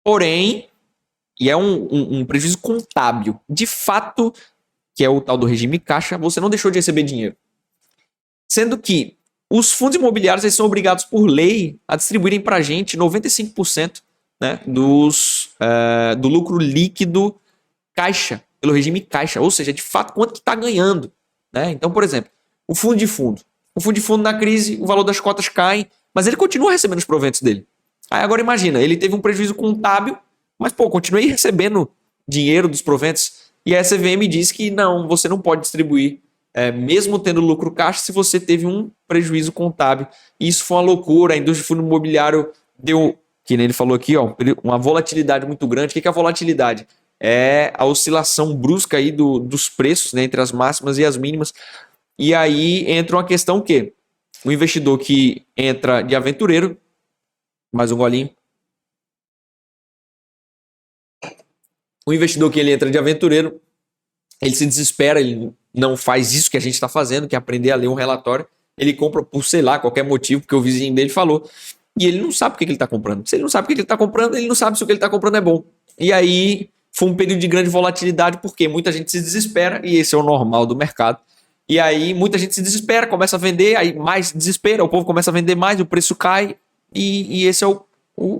Porém, e é um prejuízo contábil. De fato, que é o tal do regime caixa, você não deixou de receber dinheiro. Sendo que os fundos imobiliários eles são obrigados por lei a distribuírem para a gente 95%, né, do lucro líquido caixa, pelo regime caixa. Ou seja, de fato, quanto que está ganhando. Né? Então, por exemplo, o fundo de fundo. O fundo de fundo na crise, o valor das cotas cai, mas ele continua recebendo os proventos dele. Aí agora imagina, ele teve um prejuízo contábil, mas continuei recebendo dinheiro dos proventos. E a CVM diz que não, você não pode distribuir, mesmo tendo lucro caixa, se você teve um prejuízo contábil. E isso foi uma loucura, a indústria de fundo imobiliário deu, que nem ele falou aqui, ó, uma volatilidade muito grande. O que é a volatilidade? É a oscilação brusca aí dos preços, né, entre as máximas e as mínimas. E aí entra uma questão que o investidor que entra de aventureiro, mais um golinho. O investidor que ele entra de aventureiro, ele se desespera, ele não faz isso que a gente está fazendo, que é aprender a ler um relatório. Ele compra por, sei lá, qualquer motivo, porque o vizinho dele falou. E ele não sabe o que ele está comprando. Se ele não sabe o que ele está comprando, ele não sabe se o que ele está comprando é bom. E aí foi um período de grande volatilidade, porque muita gente se desespera, e esse é o normal do mercado. E aí muita gente se desespera, começa a vender, aí mais desespera, o povo começa a vender mais, o preço cai, e esse é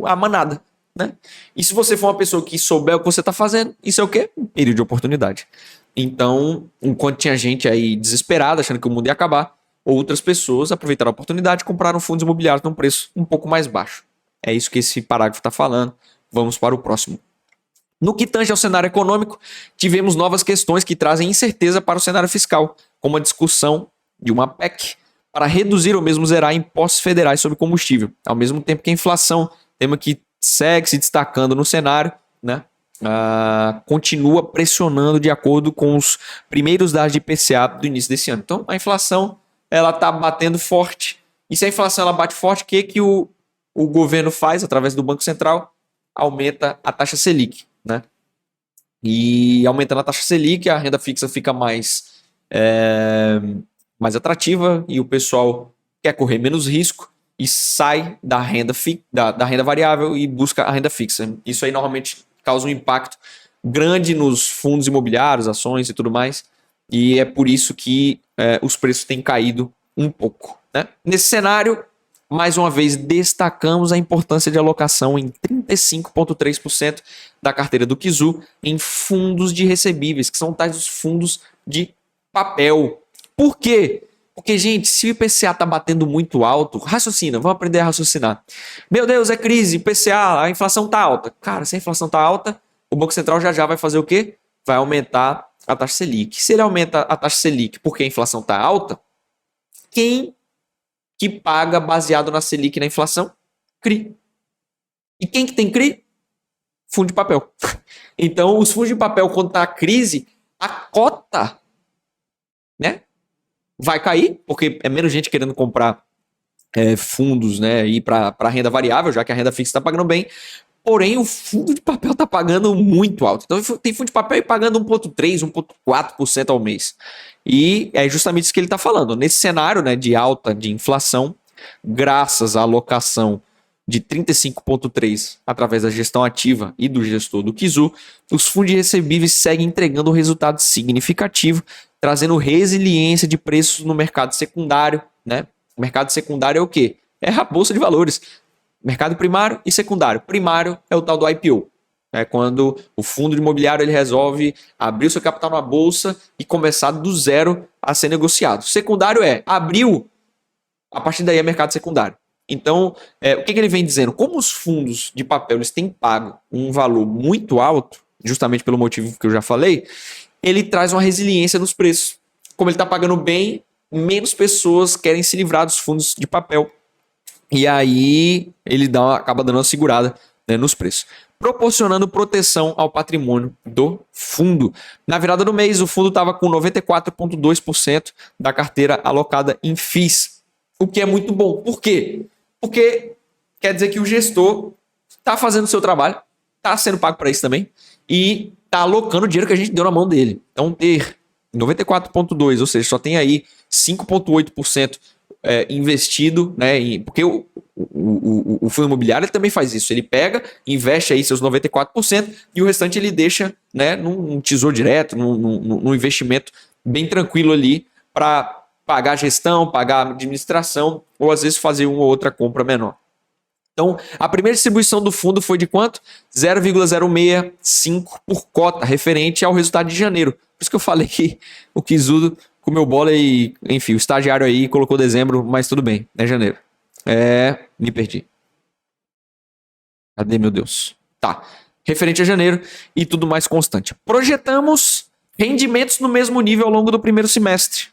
a manada. Né? E se você for uma pessoa que souber o que você está fazendo, isso é o quê? Um período de oportunidade. Então, enquanto tinha gente aí desesperada, achando que o mundo ia acabar, outras pessoas aproveitaram a oportunidade e compraram fundos imobiliários num preço um pouco mais baixo. É isso que esse parágrafo está falando. Vamos para o próximo. No que tange ao cenário econômico, tivemos novas questões que trazem incerteza para o cenário fiscal, como a discussão de uma PEC para reduzir ou mesmo zerar impostos federais sobre combustível, ao mesmo tempo que a inflação, tema que segue se destacando no cenário, né, continua pressionando de acordo com os primeiros dados de IPCA do início desse ano. Então, a inflação ela está batendo forte. E se a inflação ela bate forte, o que o governo faz através do Banco Central? Aumenta a taxa Selic. Né? E aumentando a taxa Selic, a renda fixa fica mais atrativa e o pessoal quer correr menos risco e sai da renda variável e busca a renda fixa. Isso aí normalmente causa um impacto grande nos fundos imobiliários, ações e tudo mais, e é por isso que os preços têm caído um pouco. Né? Nesse cenário, mais uma vez, destacamos a importância de alocação em 35,3% da carteira do KISU em fundos de recebíveis, que são tais os fundos de papel. Por quê? Porque, gente, se o IPCA está batendo muito alto, raciocina, vamos aprender a raciocinar. Meu Deus, é crise, IPCA, a inflação está alta. Cara, se a inflação está alta, o Banco Central já vai fazer o quê? Vai aumentar a taxa Selic. Se ele aumenta a taxa Selic porque a inflação está alta, quem que paga baseado na Selic e na inflação? CRI. E quem que tem CRI? fundo de papel. Então, os fundos de papel, quando está a crise, a cota, né, vai cair, porque é menos gente querendo comprar fundos, né, ir para renda variável, já que a renda fixa está pagando bem. Porém, o fundo de papel está pagando muito alto. Então, tem fundo de papel pagando 1,3%, 1,4% ao mês. E é justamente isso que ele está falando. Nesse cenário, né, de alta de inflação, graças à alocação de 35,3% através da gestão ativa e do gestor do Kizu, os fundos recebíveis seguem entregando um resultado significativo, trazendo resiliência de preços no mercado secundário. Né? O mercado secundário é o quê? É a bolsa de valores. Mercado primário e secundário. Primário é o tal do IPO. É quando o fundo imobiliário ele resolve abrir o seu capital na bolsa e começar do zero a ser negociado. Secundário abriu, a partir daí é mercado secundário. Então, o que ele vem dizendo? Como os fundos de papel eles têm pago um valor muito alto, justamente pelo motivo que eu já falei, ele traz uma resiliência nos preços. Como ele está pagando bem, menos pessoas querem se livrar dos fundos de papel. E aí ele acaba dando uma segurada, né, nos preços, proporcionando proteção ao patrimônio do fundo. Na virada do mês, o fundo estava com 94,2% da carteira alocada em FIIs, o que é muito bom. Por quê? Porque quer dizer que o gestor está fazendo o seu trabalho, está sendo pago para isso também, e está alocando o dinheiro que a gente deu na mão dele. Então, ter 94,2%, ou seja, só tem aí 5,8% investido, né? Porque o fundo imobiliário ele também faz isso. Ele pega, investe aí seus 94% e o restante ele deixa, né, num tesouro direto, num investimento bem tranquilo ali para pagar a gestão, pagar a administração ou às vezes fazer uma ou outra compra menor. Então, a primeira distribuição do fundo foi de quanto? 0,065 por cota, referente ao resultado de janeiro. Por isso que eu falei que o Kizu comeu bola e, enfim, o estagiário aí colocou dezembro, mas tudo bem, é janeiro. Me perdi. Cadê, meu Deus? Tá, referente a janeiro e tudo mais constante. Projetamos rendimentos no mesmo nível ao longo do primeiro semestre.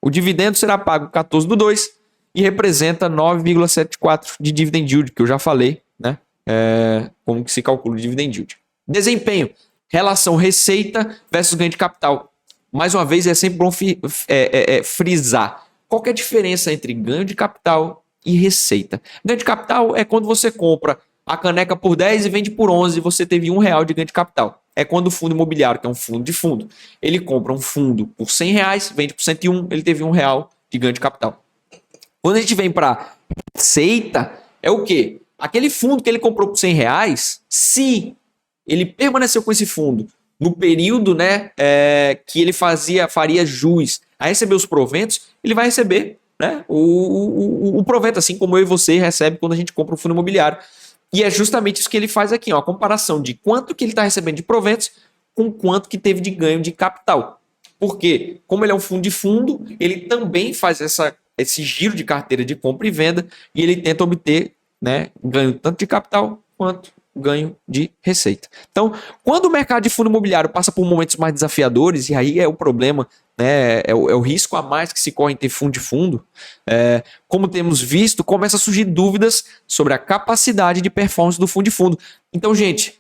O dividendo será pago 14/2 e representa 9,74 de dividend yield, que eu já falei, né? Como que se calcula o dividend yield. Desempenho, relação receita versus ganho de capital. Mais uma vez, é sempre bom frisar. Qual que é a diferença entre ganho de capital e receita? Ganho de capital é quando você compra a caneca por 10 e vende por 11 e você teve R$1 de ganho de capital. É quando o fundo imobiliário, que é um fundo de fundo, ele compra um fundo por R$100, vende por 101, ele teve R$1 de ganho de capital. Quando a gente vem para receita, é o quê? Aquele fundo que ele comprou por R$100, se ele permaneceu com esse fundo no período, né, que ele faria jus a receber os proventos, ele vai receber, né, o provento, assim como eu e você recebe quando a gente compra um fundo imobiliário. E é justamente isso que ele faz aqui, ó, a comparação de quanto que ele está recebendo de proventos com quanto que teve de ganho de capital. Porque, como ele é um fundo de fundo, ele também faz esse giro de carteira de compra e venda e ele tenta obter, né, ganho tanto de capital quanto ganho de receita. Então, quando o mercado de fundo imobiliário passa por momentos mais desafiadores, e aí é o problema, né, é o risco a mais que se corre em ter fundo de fundo, como temos visto, começa a surgir dúvidas sobre a capacidade de performance do fundo de fundo. Então, gente,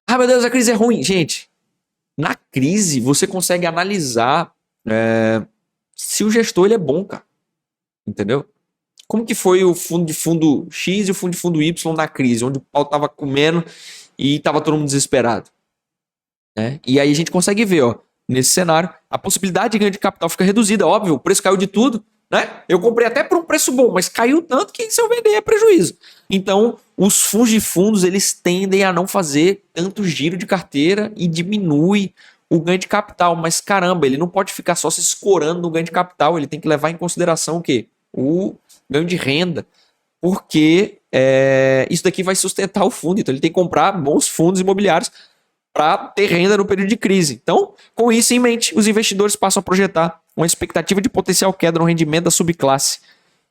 meu Deus, a crise é ruim. Gente, na crise você consegue analisar se o gestor ele é bom, cara. Entendeu? Como que foi o fundo de fundo X e o fundo de fundo Y na crise, onde o pau estava comendo e estava todo mundo desesperado? Né? E aí a gente consegue ver, ó, nesse cenário, a possibilidade de ganho de capital fica reduzida. Óbvio, o preço caiu de tudo. Né? Eu comprei até por um preço bom, mas caiu tanto que se eu vender é prejuízo. Então, os fundos de fundos eles tendem a não fazer tanto giro de carteira e diminui o ganho de capital. Mas caramba, ele não pode ficar só se escorando no ganho de capital, ele tem que levar em consideração o quê? O ganho de renda, porque isso daqui vai sustentar o fundo, então ele tem que comprar bons fundos imobiliários para ter renda no período de crise. Então, com isso em mente, os investidores passam a projetar uma expectativa de potencial queda no rendimento da subclasse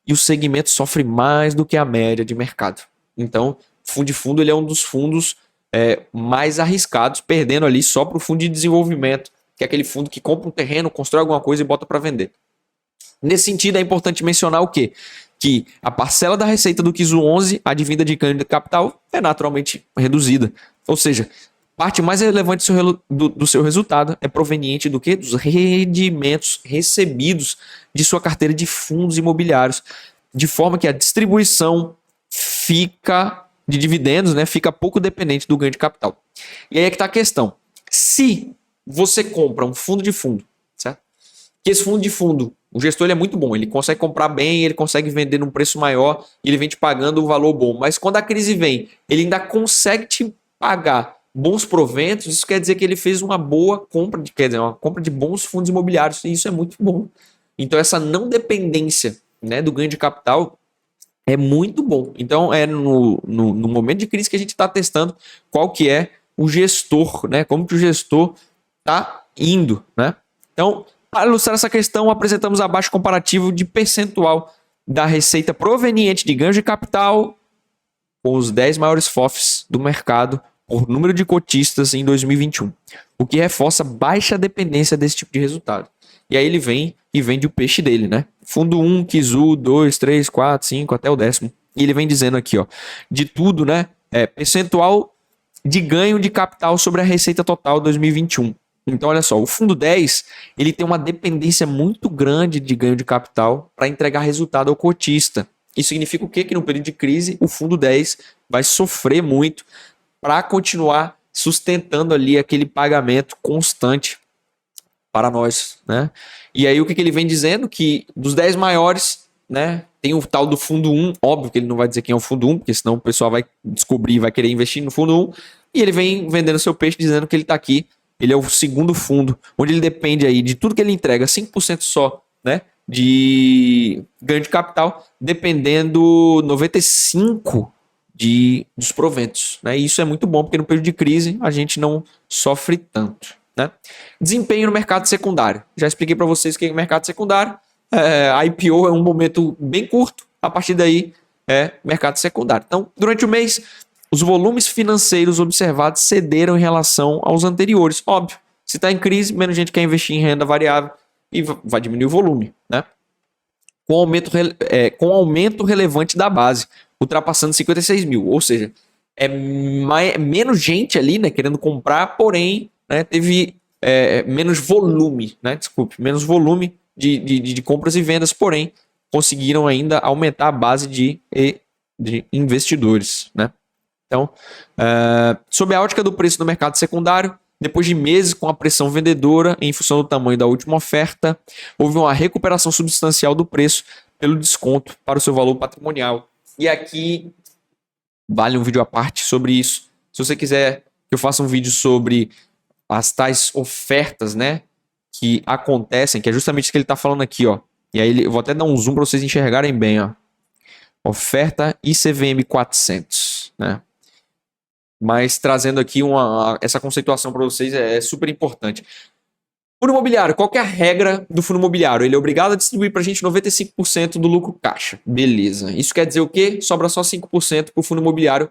e o segmento sofre mais do que a média de mercado. Então, fundo de fundo ele é um dos fundos mais arriscados, perdendo ali só para o fundo de desenvolvimento, que é aquele fundo que compra um terreno, constrói alguma coisa e bota para vender. Nesse sentido, é importante mencionar o quê? Que a parcela da receita do Kizu 11, advinda de ganho de capital, é naturalmente reduzida. Ou seja, parte mais relevante do seu resultado é proveniente do quê? Dos rendimentos recebidos de sua carteira de fundos imobiliários, de forma que a distribuição de dividendos, né, fica pouco dependente do ganho de capital. E aí é que está a questão. Se você compra um fundo de fundo, certo? Que esse fundo de fundo, o gestor ele é muito bom, ele consegue comprar bem, ele consegue vender num preço maior, e ele vem te pagando um valor bom. Mas quando a crise vem, ele ainda consegue te pagar bons proventos, isso quer dizer que ele fez uma boa compra, uma compra de bons fundos imobiliários, e isso é muito bom. Então essa não dependência, né, do ganho de capital é muito bom. Então é no momento de crise que a gente está testando qual que é o gestor, né, como que o gestor está indo, né? Então, para ilustrar essa questão, apresentamos abaixo comparativo de percentual da receita proveniente de ganho de capital com os 10 maiores FOFs do mercado por número de cotistas em 2021, o que reforça baixa dependência desse tipo de resultado. E aí ele vem e vende o peixe dele, né? Fundo 1, Kizu, 2, 3, 4, 5, até o 10º. E ele vem dizendo aqui, ó, de tudo, né? Percentual de ganho de capital sobre a receita total 2021. Então, olha só, o fundo 10, ele tem uma dependência muito grande de ganho de capital para entregar resultado ao cotista. Isso significa o quê? Que no período de crise, o fundo 10 vai sofrer muito para continuar sustentando ali aquele pagamento constante para nós, né? E aí o que ele vem dizendo? Que dos 10 maiores, né, tem o tal do fundo 1, óbvio que ele não vai dizer quem é o fundo 1, porque senão o pessoal vai descobrir e vai querer investir no fundo 1, e ele vem vendendo seu peixe dizendo que ele está aqui, ele é o segundo fundo, onde ele depende aí de tudo que ele entrega, 5% só, né, de ganho de capital, dependendo 95% dos proventos, né? E isso é muito bom, porque no período de crise a gente não sofre tanto, né? Desempenho no mercado secundário. Já expliquei para vocês o que é o mercado secundário. A IPO é um momento bem curto, a partir daí é mercado secundário. Então, durante o mês, os volumes financeiros observados cederam em relação aos anteriores. Óbvio, se está em crise, menos gente quer investir em renda variável e vai diminuir o volume, né? Com aumento relevante da base, ultrapassando 56 mil. Ou seja, menos gente ali, né, querendo comprar, porém, né, teve menos volume, né? Desculpe, menos volume de compras e vendas, porém, conseguiram ainda aumentar a base de investidores, né? Então, sob a ótica do preço do mercado secundário, depois de meses com a pressão vendedora em função do tamanho da última oferta, houve uma recuperação substancial do preço pelo desconto para o seu valor patrimonial. E aqui vale um vídeo à parte sobre isso. Se você quiser que eu faça um vídeo sobre as tais ofertas, né, que acontecem, que é justamente isso que ele está falando aqui, ó. E aí eu vou até dar um zoom para vocês enxergarem bem, ó. Oferta ICVM 400, né? Mas trazendo aqui essa conceituação para vocês é super importante. Fundo imobiliário, qual que é a regra do fundo imobiliário? Ele é obrigado a distribuir para a gente 95% do lucro caixa. Beleza. Isso quer dizer o quê? Sobra só 5% para o fundo imobiliário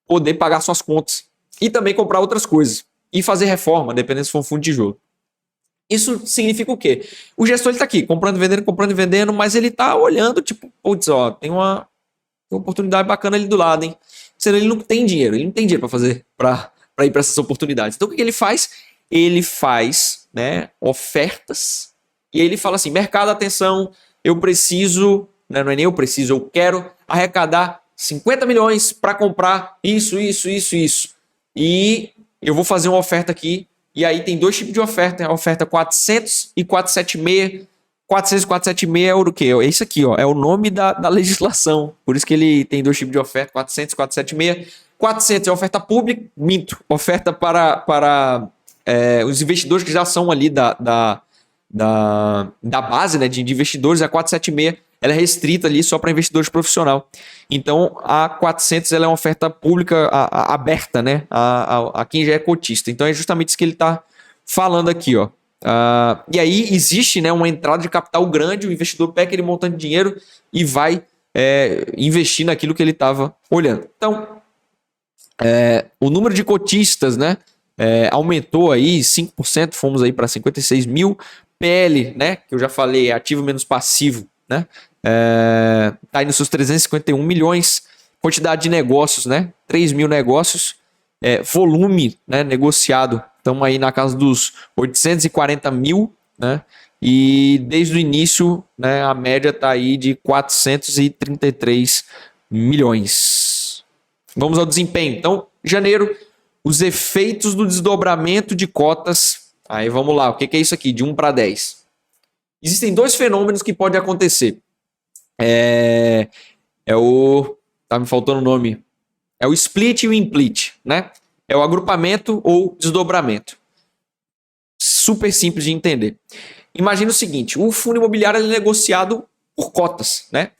poder pagar suas contas. E também comprar outras coisas. E fazer reforma, dependendo se for um fundo de tijolo. Isso significa o quê? O gestor está aqui, comprando e vendendo, mas ele está olhando, tipo, putz, ó, tem uma oportunidade bacana ali do lado, hein? Senão ele não tem dinheiro para fazer, para ir para essas oportunidades. Então o que ele faz? Ele faz, né, ofertas, e aí ele fala assim: mercado, atenção, eu preciso, né, não é nem eu preciso, eu quero arrecadar 50 milhões para comprar isso. E eu vou fazer uma oferta aqui, e aí tem dois tipos de oferta, a oferta 400 e 476. 400 e 476 é o quê? É isso aqui, ó, é o nome da legislação. Por isso que ele tem dois tipos de oferta, 400 e 476. 400 é oferta pública, oferta para os investidores que já são ali da base, né, de investidores. A 476 ela é restrita ali só para investidores profissional. Então a 400 ela é uma oferta pública aberta, né, a quem já é cotista. Então é justamente isso que ele está falando aqui, ó. E aí existe, né, uma entrada de capital grande, o investidor pega aquele montante de dinheiro e vai investir naquilo que ele estava olhando. Então, o número de cotistas, né, aumentou aí 5%, fomos aí para 56 mil. PL, né, que eu já falei, ativo menos passivo, né, tá aí nos seus 351 milhões. Quantidade de negócios, né, 3 mil negócios. volume, né, negociado. Estamos aí na casa dos 840 mil, né? E desde o início, né, a média está aí de 433 milhões. Vamos ao desempenho. Então, janeiro, os efeitos do desdobramento de cotas. Aí vamos lá, o que é isso aqui? De 1 para 10. Existem dois fenômenos que podem acontecer. Tá me faltando o nome. É o split e o implit, né? É o agrupamento ou desdobramento. Super simples de entender. Imagina o seguinte, o fundo imobiliário é negociado por cotas, né?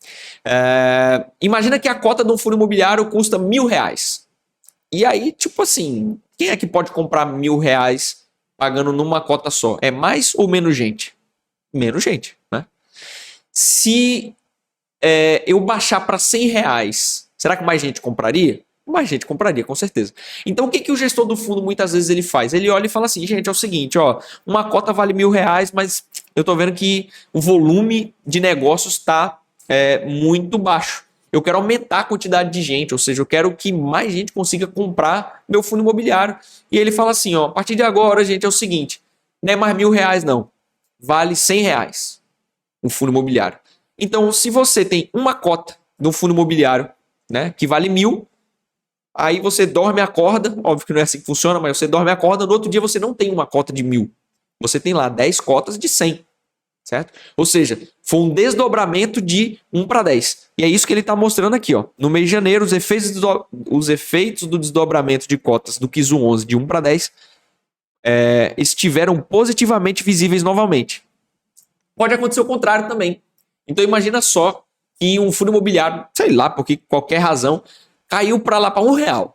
Imagina que a cota de um fundo imobiliário custa R$1.000. E aí, tipo assim, quem é que pode comprar R$1.000 pagando numa cota só? É mais ou menos gente? Menos gente, né? Se eu baixar para R$100, será que mais gente compraria? Mais gente compraria, com certeza. Então, o que o gestor do fundo muitas vezes ele faz? Ele olha e fala assim, gente, é o seguinte, ó, uma cota vale R$1.000, mas eu tô vendo que o volume de negócios está muito baixo. Eu quero aumentar a quantidade de gente, ou seja, eu quero que mais gente consiga comprar meu fundo imobiliário. E ele fala assim, ó, a partir de agora, gente, é o seguinte, não é mais R$1.000, não. Vale R$100 um fundo imobiliário. Então, se você tem uma cota de um fundo imobiliário, né, que vale 1.000, aí você dorme a corda, óbvio que não é assim que funciona, mas você dorme a corda, no outro dia você não tem uma cota de 1.000. Você tem lá 10 cotas de 100, certo? Ou seja, foi um desdobramento de 1 para 10. E é isso que ele está mostrando aqui, ó. No mês de janeiro, os efeitos do desdobramento de cotas do KISU 11 de 1 para 10 estiveram positivamente visíveis novamente. Pode acontecer o contrário também. Então imagina só que um fundo imobiliário, sei lá, por qualquer razão, caiu para lá para R$1.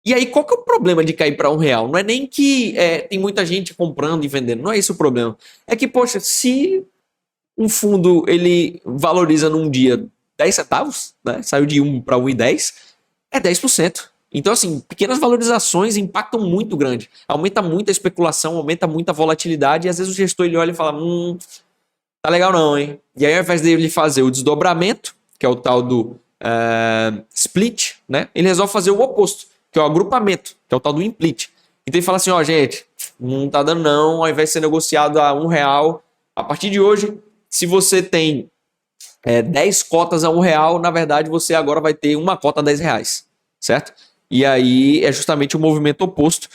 E aí, qual que é o problema de cair para R$1? Não é nem que tem muita gente comprando e vendendo, não é esse o problema. É que, poxa, se um fundo ele valoriza num dia 10 centavos, né? Saiu de 1 para 1,10, é 10%. Então, assim, pequenas valorizações impactam muito grande. Aumenta muito a especulação, aumenta muito a volatilidade, e às vezes o gestor ele olha e fala, tá legal não, hein? E aí, ao invés dele fazer o desdobramento, que é o tal do split, né? Ele resolve fazer o oposto, que é o agrupamento, que é o tal do implit. Então ele fala assim, ó, gente, não tá dando não, ao invés de ser negociado a R$1, a partir de hoje, se você tem 10 cotas a R$1, na verdade você agora vai ter uma cota a R$10, certo? E aí é justamente o movimento oposto.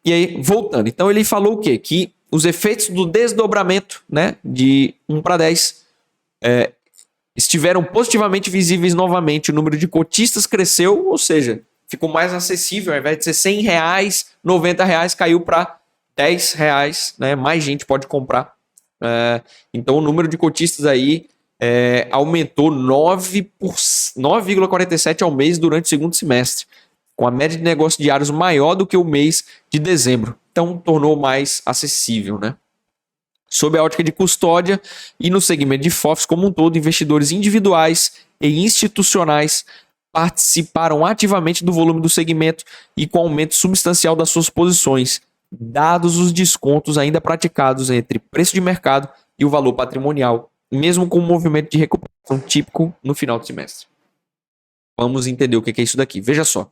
E aí, voltando, então ele falou o quê? Que os efeitos do desdobramento, né, de 1 para 10 estiveram positivamente visíveis novamente. O número de cotistas cresceu, ou seja, ficou mais acessível. Ao invés de ser R$100, R$90 caiu para R$10, né? Mais gente pode comprar. Então o número de cotistas aí aumentou 9,47 ao mês durante o segundo semestre, com a média de negócios diários maior do que o mês de dezembro. Então tornou mais acessível, né? Sob a ótica de custódia e no segmento de FOFs como um todo, investidores individuais e institucionais participaram ativamente do volume do segmento e com aumento substancial das suas posições, dados os descontos ainda praticados entre preço de mercado e o valor patrimonial, mesmo com o movimento de recuperação típico no final do semestre. Vamos entender o que é isso daqui. Veja só.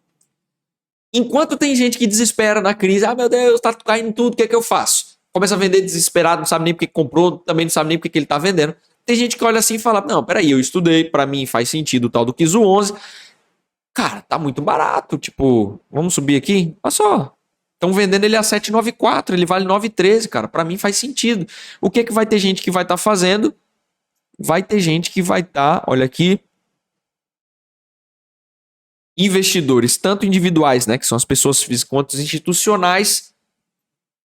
Enquanto tem gente que desespera na crise, meu Deus, está caindo tudo, o que é que eu faço? Começa a vender desesperado, não sabe nem porque comprou, também não sabe nem porque ele está vendendo. Tem gente que olha assim e fala, não, peraí, eu estudei, para mim faz sentido o tal do KISU 11. Cara, tá muito barato, tipo, vamos subir aqui? Olha só, estão vendendo ele a 7,94, ele vale 9,13, cara, para mim faz sentido. O que vai ter gente que vai estar fazendo? Vai ter gente que vai estar, olha aqui, investidores, tanto individuais, né, que são as pessoas físicas, quanto os institucionais,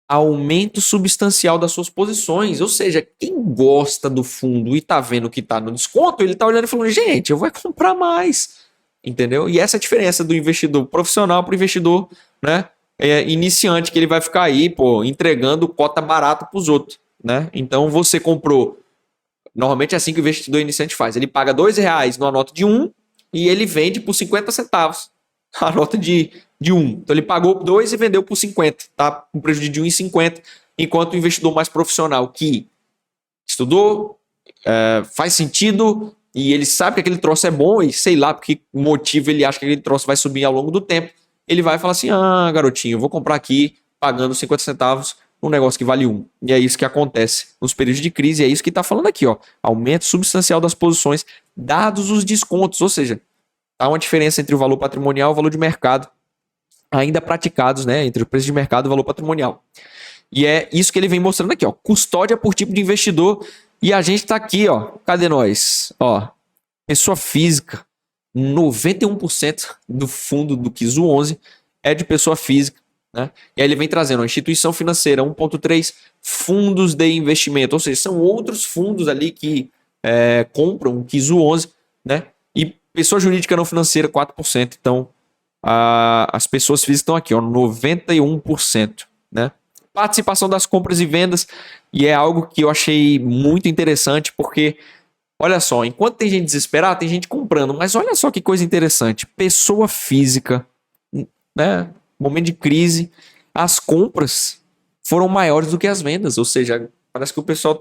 aumento substancial das suas posições. Ou seja, quem gosta do fundo e tá vendo que tá no desconto, ele tá olhando e falando, gente, eu vou comprar mais, entendeu? E essa é a diferença do investidor profissional para o investidor, né, iniciante, que ele vai ficar aí, entregando cota barata para os outros, né? Então você comprou, normalmente é assim que o investidor iniciante faz, ele paga R$2 numa nota de 1 e ele vende por 50 centavos a nota de 1. Então ele pagou 2 e vendeu por 50, tá? Com prejuízo de 1,50, enquanto o investidor mais profissional que estudou, faz sentido e ele sabe que aquele troço é bom e sei lá porque motivo ele acha que aquele troço vai subir ao longo do tempo, ele vai falar assim, ah, garotinho, eu vou comprar aqui pagando 50 centavos um negócio que vale 1. E é isso que acontece nos períodos de crise, é isso que está falando aqui, ó. Aumento substancial das posições, dados os descontos, ou seja, há uma diferença entre o valor patrimonial e o valor de mercado, ainda praticados, né, entre o preço de mercado e o valor patrimonial. E é isso que ele vem mostrando aqui, ó. Custódia por tipo de investidor. E a gente tá aqui, ó. Cadê nós? Ó, pessoa física. 91% do fundo do Kizu 11 é de pessoa física, né? E aí ele vem trazendo a instituição financeira 1,3, fundos de investimento, ou seja, são outros fundos ali que compram o Kizu 11, né? E pessoa jurídica não financeira 4%. Então, as pessoas físicas estão aqui, ó, 91%, né? Participação das compras e vendas, e é algo que eu achei muito interessante, porque, olha só, enquanto tem gente desesperada, tem gente comprando, mas olha só que coisa interessante, pessoa física, né, momento de crise, as compras foram maiores do que as vendas, ou seja, parece que o pessoal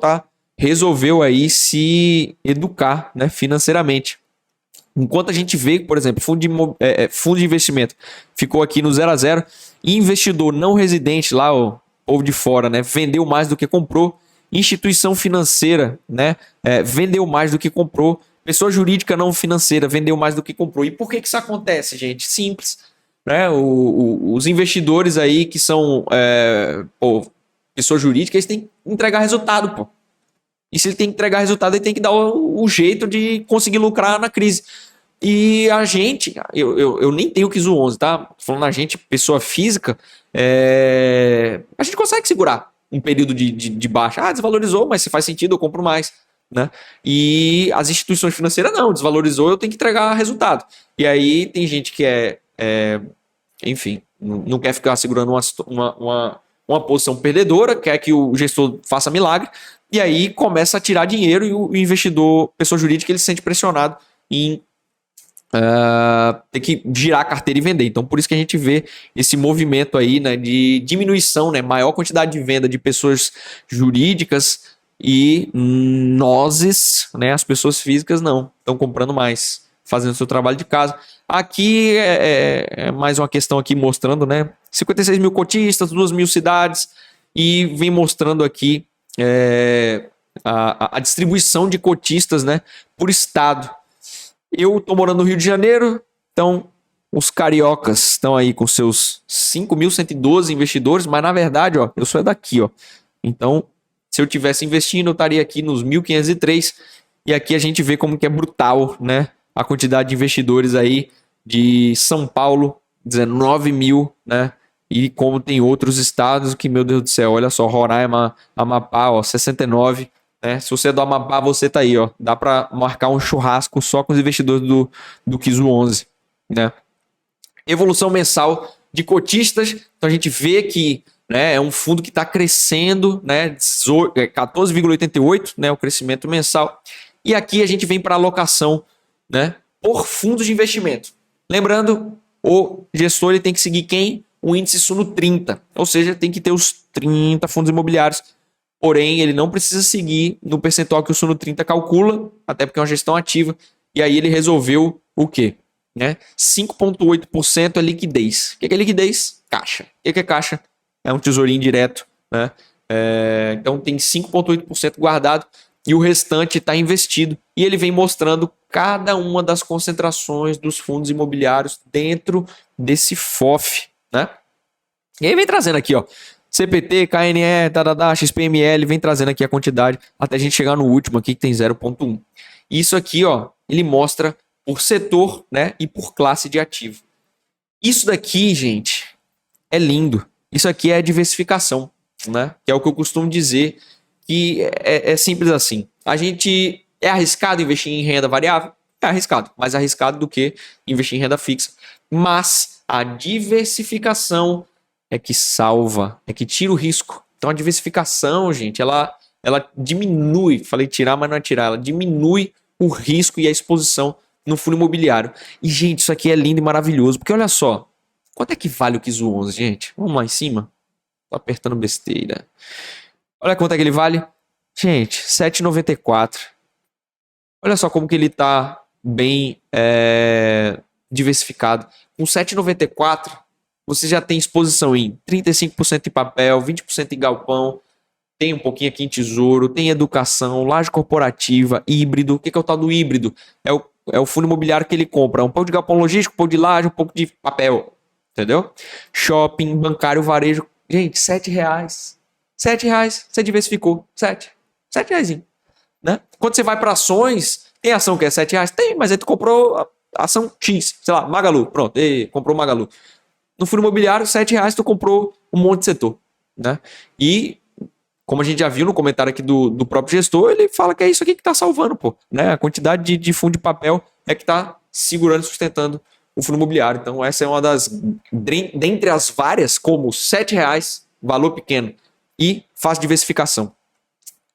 resolveu aí se educar, né, financeiramente. Enquanto a gente vê, por exemplo, fundo de investimento ficou aqui no 0 a 0, investidor não residente lá, o povo de fora, né, vendeu mais do que comprou, instituição financeira, né, vendeu mais do que comprou, pessoa jurídica não financeira vendeu mais do que comprou. E por que isso acontece, gente? Simples, né? Os investidores aí que são pessoa jurídica, eles têm que entregar resultado, pô. E se ele tem que entregar resultado, ele tem que dar o jeito de conseguir lucrar na crise. E a gente, eu nem tenho o Kizu 11, tá? Falando a gente, pessoa física, a gente consegue segurar um período de baixa. Ah, desvalorizou, mas se faz sentido, eu compro mais, né? E as instituições financeiras não, desvalorizou, eu tenho que entregar resultado. E aí tem gente que enfim, não quer ficar segurando uma posição perdedora, quer que o gestor faça milagre, e aí começa a tirar dinheiro e o investidor, pessoa jurídica, ele se sente pressionado em ter que girar a carteira e vender. Então, por isso que a gente vê esse movimento aí, né, de diminuição, né, maior quantidade de venda de pessoas jurídicas e nozes, né, as pessoas físicas não, estão comprando mais, fazendo seu trabalho de casa. Aqui é mais uma questão aqui mostrando, né, 56 mil cotistas, 2 mil cidades, e vem mostrando aqui a distribuição de cotistas, né, por estado. Eu tô morando no Rio de Janeiro, então os cariocas estão aí com seus 5.112 investidores, mas na verdade, ó, eu sou daqui, ó. Então, se eu tivesse investindo, eu estaria aqui nos 1.503, e aqui a gente vê como que é brutal, né? A quantidade de investidores aí de São Paulo, 19 mil, né? E como tem outros estados que, meu Deus do céu, olha só, Roraima, Amapá, ó, 69. Se você é do Amapá, você tá aí, ó. Dá para marcar um churrasco só com os investidores do Kizu 11, né? Evolução mensal de cotistas. Então a gente vê que, né, é um fundo que está crescendo, né? 14,88, né? O crescimento mensal. E aqui a gente vem para alocação, né? Por fundos de investimento. Lembrando, o gestor ele tem que seguir quem? O índice Suno 30. Ou seja, tem que ter os 30 fundos imobiliários. Porém, ele não precisa seguir no percentual que o Suno 30 calcula, até porque é uma gestão ativa. E aí ele resolveu o quê? 5,8% é liquidez. O que é liquidez? Caixa. O que é caixa? É um tesourinho direto, né? Então tem 5,8% guardado e o restante está investido. E ele vem mostrando cada uma das concentrações dos fundos imobiliários dentro desse FOF, né? E aí vem trazendo aqui, ó. CPT, KNE, XPML, vem trazendo aqui a quantidade até a gente chegar no último aqui que tem 0,1. Isso aqui, ó, ele mostra por setor, né, e por classe de ativo. Isso daqui, gente, é lindo. Isso aqui é diversificação, né? Que é o que eu costumo dizer, que é simples assim. A gente é arriscado investir em renda variável? É arriscado, mais arriscado do que investir em renda fixa. Mas a diversificação é que salva, é que tira o risco. Então a diversificação, gente, ela diminui, falei tirar, mas não é tirar, ela diminui o risco e a exposição no fundo imobiliário. E, gente, isso aqui é lindo e maravilhoso, porque olha só, quanto é que vale o Kizu 11, gente? Vamos lá em cima? Tô apertando besteira. Olha quanto é que ele vale. Gente, 7,94. Olha só como que ele tá bem diversificado. Com 7,94, você já tem exposição em 35% em papel, 20% em galpão, tem um pouquinho aqui em tesouro, tem educação, laje corporativa, híbrido. O que é o tal do híbrido? É o fundo imobiliário que ele compra um pouco de galpão logístico, um pouco de laje, um pouco de papel, entendeu? Shopping, bancário, varejo. Gente, R$ 7. R$ 7, você diversificou. 7 reais, né? Quando você vai para ações, tem ação que é R$ 7? Tem, mas aí tu comprou a ação X, sei lá, Magalu, pronto, comprou Magalu. No fundo imobiliário, R$ 7 tu comprou um monte de setor, né? E como a gente já viu no comentário aqui do próprio gestor, ele fala que é isso aqui que está salvando, pô, né? A quantidade de fundo de papel é que está segurando e sustentando o fundo imobiliário. Então essa é uma das, dentre as várias, como R$ 7, valor pequeno e fácil diversificação.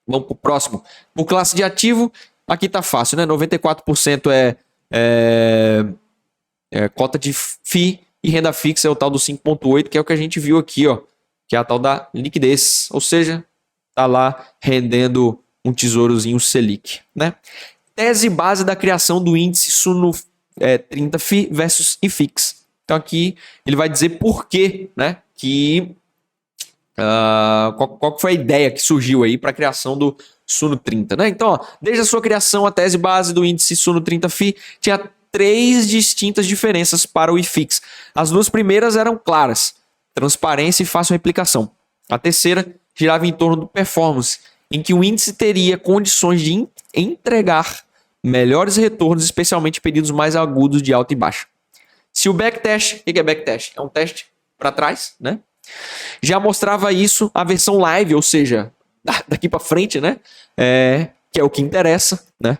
Vamos para o próximo. Por classe de ativo, aqui tá fácil, né? 94% é cota de FII e renda fixa é o tal do 5,8, que é o que a gente viu aqui, ó, que é a tal da liquidez, ou seja, tá lá rendendo um tesourozinho Selic, né? Tese base da criação do índice Suno 30 FI versus IFIX. Então aqui ele vai dizer por quê, né? Qual foi a ideia que surgiu aí para a criação do Suno 30, né? Então, ó, desde a sua criação, a tese base do índice Suno 30 FI tinha 3 distintas diferenças para o IFIX. As 2 primeiras eram claras: transparência e fácil replicação. A terceira girava em torno do performance, em que o índice teria condições de entregar melhores retornos, especialmente em períodos mais agudos de alta e baixa. Se o backtest, o que é backtest? É um teste para trás, né? Já mostrava isso a versão live, ou seja, daqui para frente, né? Que é o que interessa, né?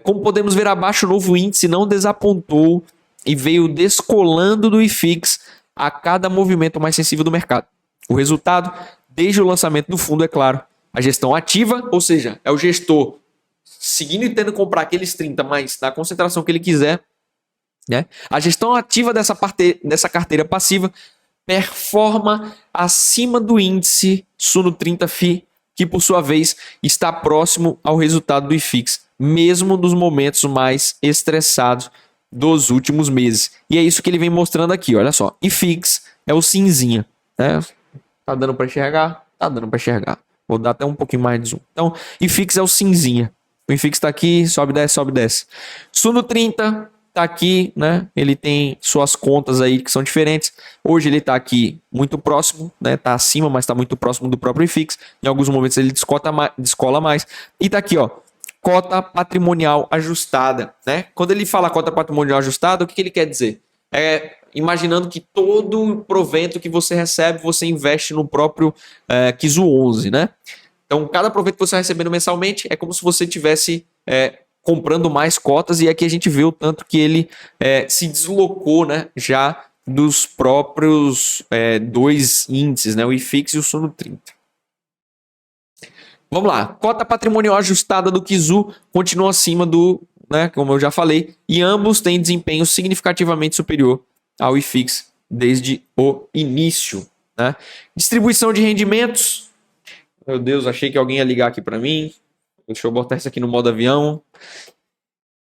Como podemos ver abaixo, o novo índice não desapontou e veio descolando do IFIX a cada movimento mais sensível do mercado. O resultado, desde o lançamento do fundo, é claro, a gestão ativa, ou seja, é o gestor seguindo e tendo que comprar aqueles 30, mas na concentração que ele quiser, né? A gestão ativa dessa carteira passiva performa acima do índice Suno 30 FI, que por sua vez está próximo ao resultado do IFIX, mesmo nos momentos mais estressados dos últimos meses. E é isso que ele vem mostrando aqui, olha só. IFIX é o cinzinha, né? Tá dando para enxergar? Tá dando para enxergar. Vou dar até um pouquinho mais de zoom. Então, IFIX é o cinzinha. O IFIX está aqui, sobe, desce, sobe, desce. Suno 30 tá aqui, né? Ele tem suas contas aí que são diferentes. Hoje ele tá aqui muito próximo, né? Tá acima, mas tá muito próximo do próprio IFIX. Em alguns momentos ele descola mais. E tá aqui, ó, cota patrimonial ajustada, né? Quando ele fala cota patrimonial ajustada, o que ele quer dizer? Imaginando que todo provento que você recebe, você investe no próprio Kizu 11, né? Então, cada provento que você vai recebendo mensalmente é como se você tivesse comprando mais cotas, e aqui a gente vê o tanto que ele se deslocou, né, já dos próprios 2 índices, né, o IFIX e o Suno 30. Vamos lá, cota patrimonial ajustada do Kizu continua acima do, né, como eu já falei, e ambos têm desempenho significativamente superior ao IFIX desde o início, né? Distribuição de rendimentos. Meu Deus, achei que alguém ia ligar aqui para mim. Deixa eu botar isso aqui no modo avião.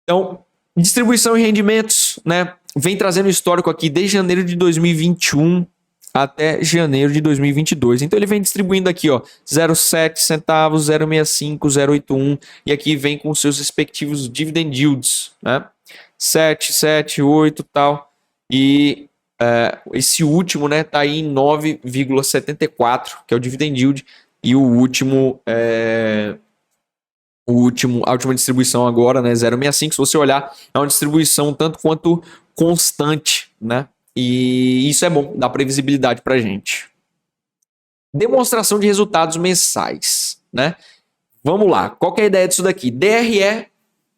Então, distribuição e rendimentos, né? Vem trazendo histórico aqui desde janeiro de 2021 até janeiro de 2022. Então, ele vem distribuindo aqui, ó, 0,7 centavos, 0,65, 0,81. E aqui vem com seus respectivos dividend yields, né? 7, 7, 8 e tal. E esse último, né, tá aí em 9,74, que é o dividend yield. E a última distribuição agora, né, 0,65, se você olhar, é uma distribuição tanto quanto constante, né? E isso é bom, dá previsibilidade para a gente. Demonstração de resultados mensais, né? Vamos lá, qual que é a ideia disso daqui? DRE,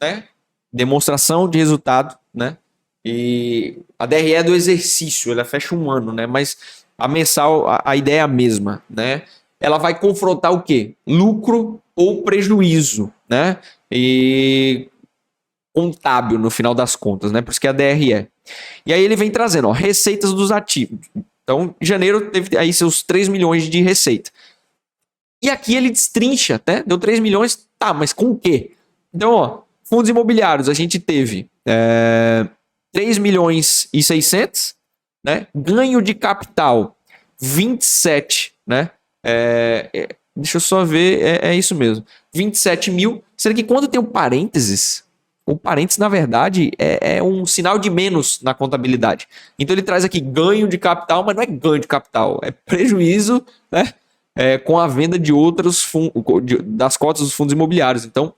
né? Demonstração de resultado, né? E a DRE é do exercício, ela fecha um ano, né? Mas a mensal, a ideia é a mesma, né? Ela vai confrontar o quê? Lucro ou prejuízo, né? E contábil no final das contas, né? Por isso que é a DRE. E aí ele vem trazendo, ó, receitas dos ativos. Então, em janeiro teve aí seus 3 milhões de receita. E aqui ele destrincha, né? Deu 3 milhões, tá, mas com o quê? Então, ó, fundos imobiliários, a gente teve 3 milhões e 600, né? Ganho de capital, 27, né? Deixa eu só ver, é isso mesmo. 27 mil, sendo que quando tem um parênteses, o parênteses, na verdade, é um sinal de menos na contabilidade. Então ele traz aqui ganho de capital, mas não é ganho de capital, é prejuízo, né? Com a venda de outros das cotas dos fundos imobiliários. Então,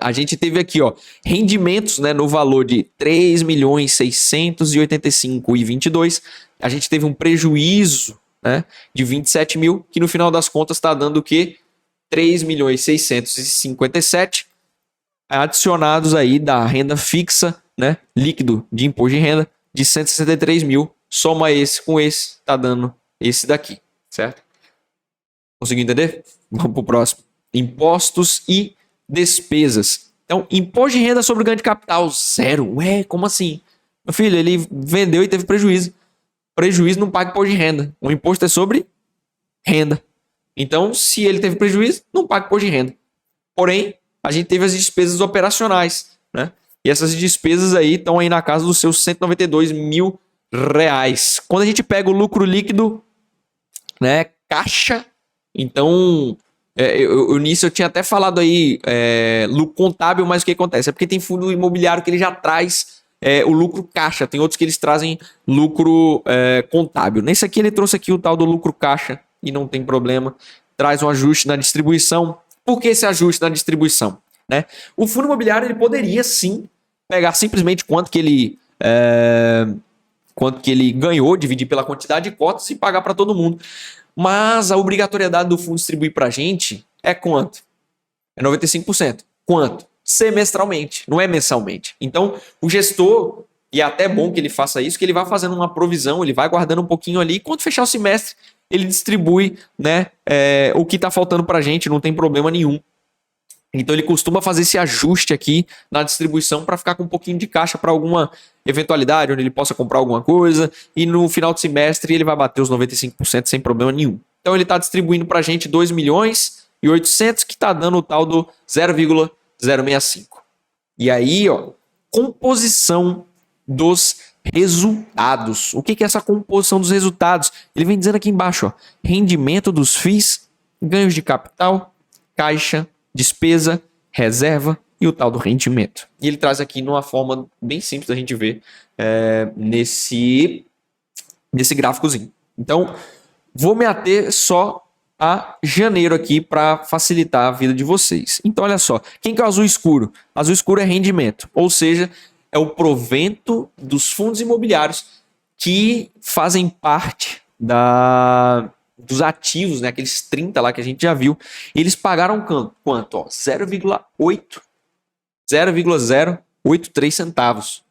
a gente teve aqui, ó, rendimentos, né, no valor de 3.685.022. A gente teve um prejuízo, né, de 27 mil, que no final das contas está dando o quê? 3.657 adicionados aí da renda fixa, né, líquido de imposto de renda de 163 mil. Soma esse com esse, tá dando esse daqui, certo? Conseguiu entender? Vamos pro próximo. Impostos e despesas. Então, imposto de renda sobre o ganho de capital, zero. Ué, como assim? Meu filho, ele vendeu e teve prejuízo. Prejuízo não paga imposto de renda. O imposto é sobre renda. Então, se ele teve prejuízo, não paga imposto de renda. Porém, a gente teve as despesas operacionais, né? E essas despesas aí estão aí na casa dos seus 192 mil reais. Quando a gente pega o lucro líquido, né, caixa, então, nisso eu tinha até falado aí lucro contábil, mas o que acontece? É porque tem fundo imobiliário que ele já traz o lucro caixa, tem outros que eles trazem lucro contábil. Nesse aqui ele trouxe aqui o tal do lucro caixa e não tem problema, traz um ajuste na distribuição. Por que esse ajuste na distribuição? Né? O fundo imobiliário ele poderia sim pegar simplesmente quanto que ele ganhou, dividir pela quantidade de cotas e pagar para todo mundo. Mas a obrigatoriedade do fundo distribuir para a gente é quanto? É 95%. Quanto? Semestralmente, não é mensalmente. Então, o gestor, e é até bom que ele faça isso, que ele vai fazendo uma provisão, ele vai guardando um pouquinho ali, e quando fechar o semestre, ele distribui, né, o que está faltando para a gente, não tem problema nenhum. Então ele costuma fazer esse ajuste aqui na distribuição para ficar com um pouquinho de caixa para alguma eventualidade, onde ele possa comprar alguma coisa, e no final do semestre ele vai bater os 95% sem problema nenhum. Então ele está distribuindo para a gente 2 milhões e 800, que está dando o tal do 0,065. E aí, ó, composição dos resultados. O que é essa composição dos resultados? Ele vem dizendo aqui embaixo, ó, rendimento dos FIIs, ganhos de capital, caixa, despesa, reserva e o tal do rendimento. E ele traz aqui numa forma bem simples da gente ver nesse gráficozinho. Então, vou me ater só a janeiro aqui para facilitar a vida de vocês. Então, olha só, quem que é o azul escuro? Azul escuro é rendimento, ou seja, é o provento dos fundos imobiliários que fazem parte dos ativos, né, aqueles 30 lá que a gente já viu. Eles pagaram quanto? 0,083 centavos,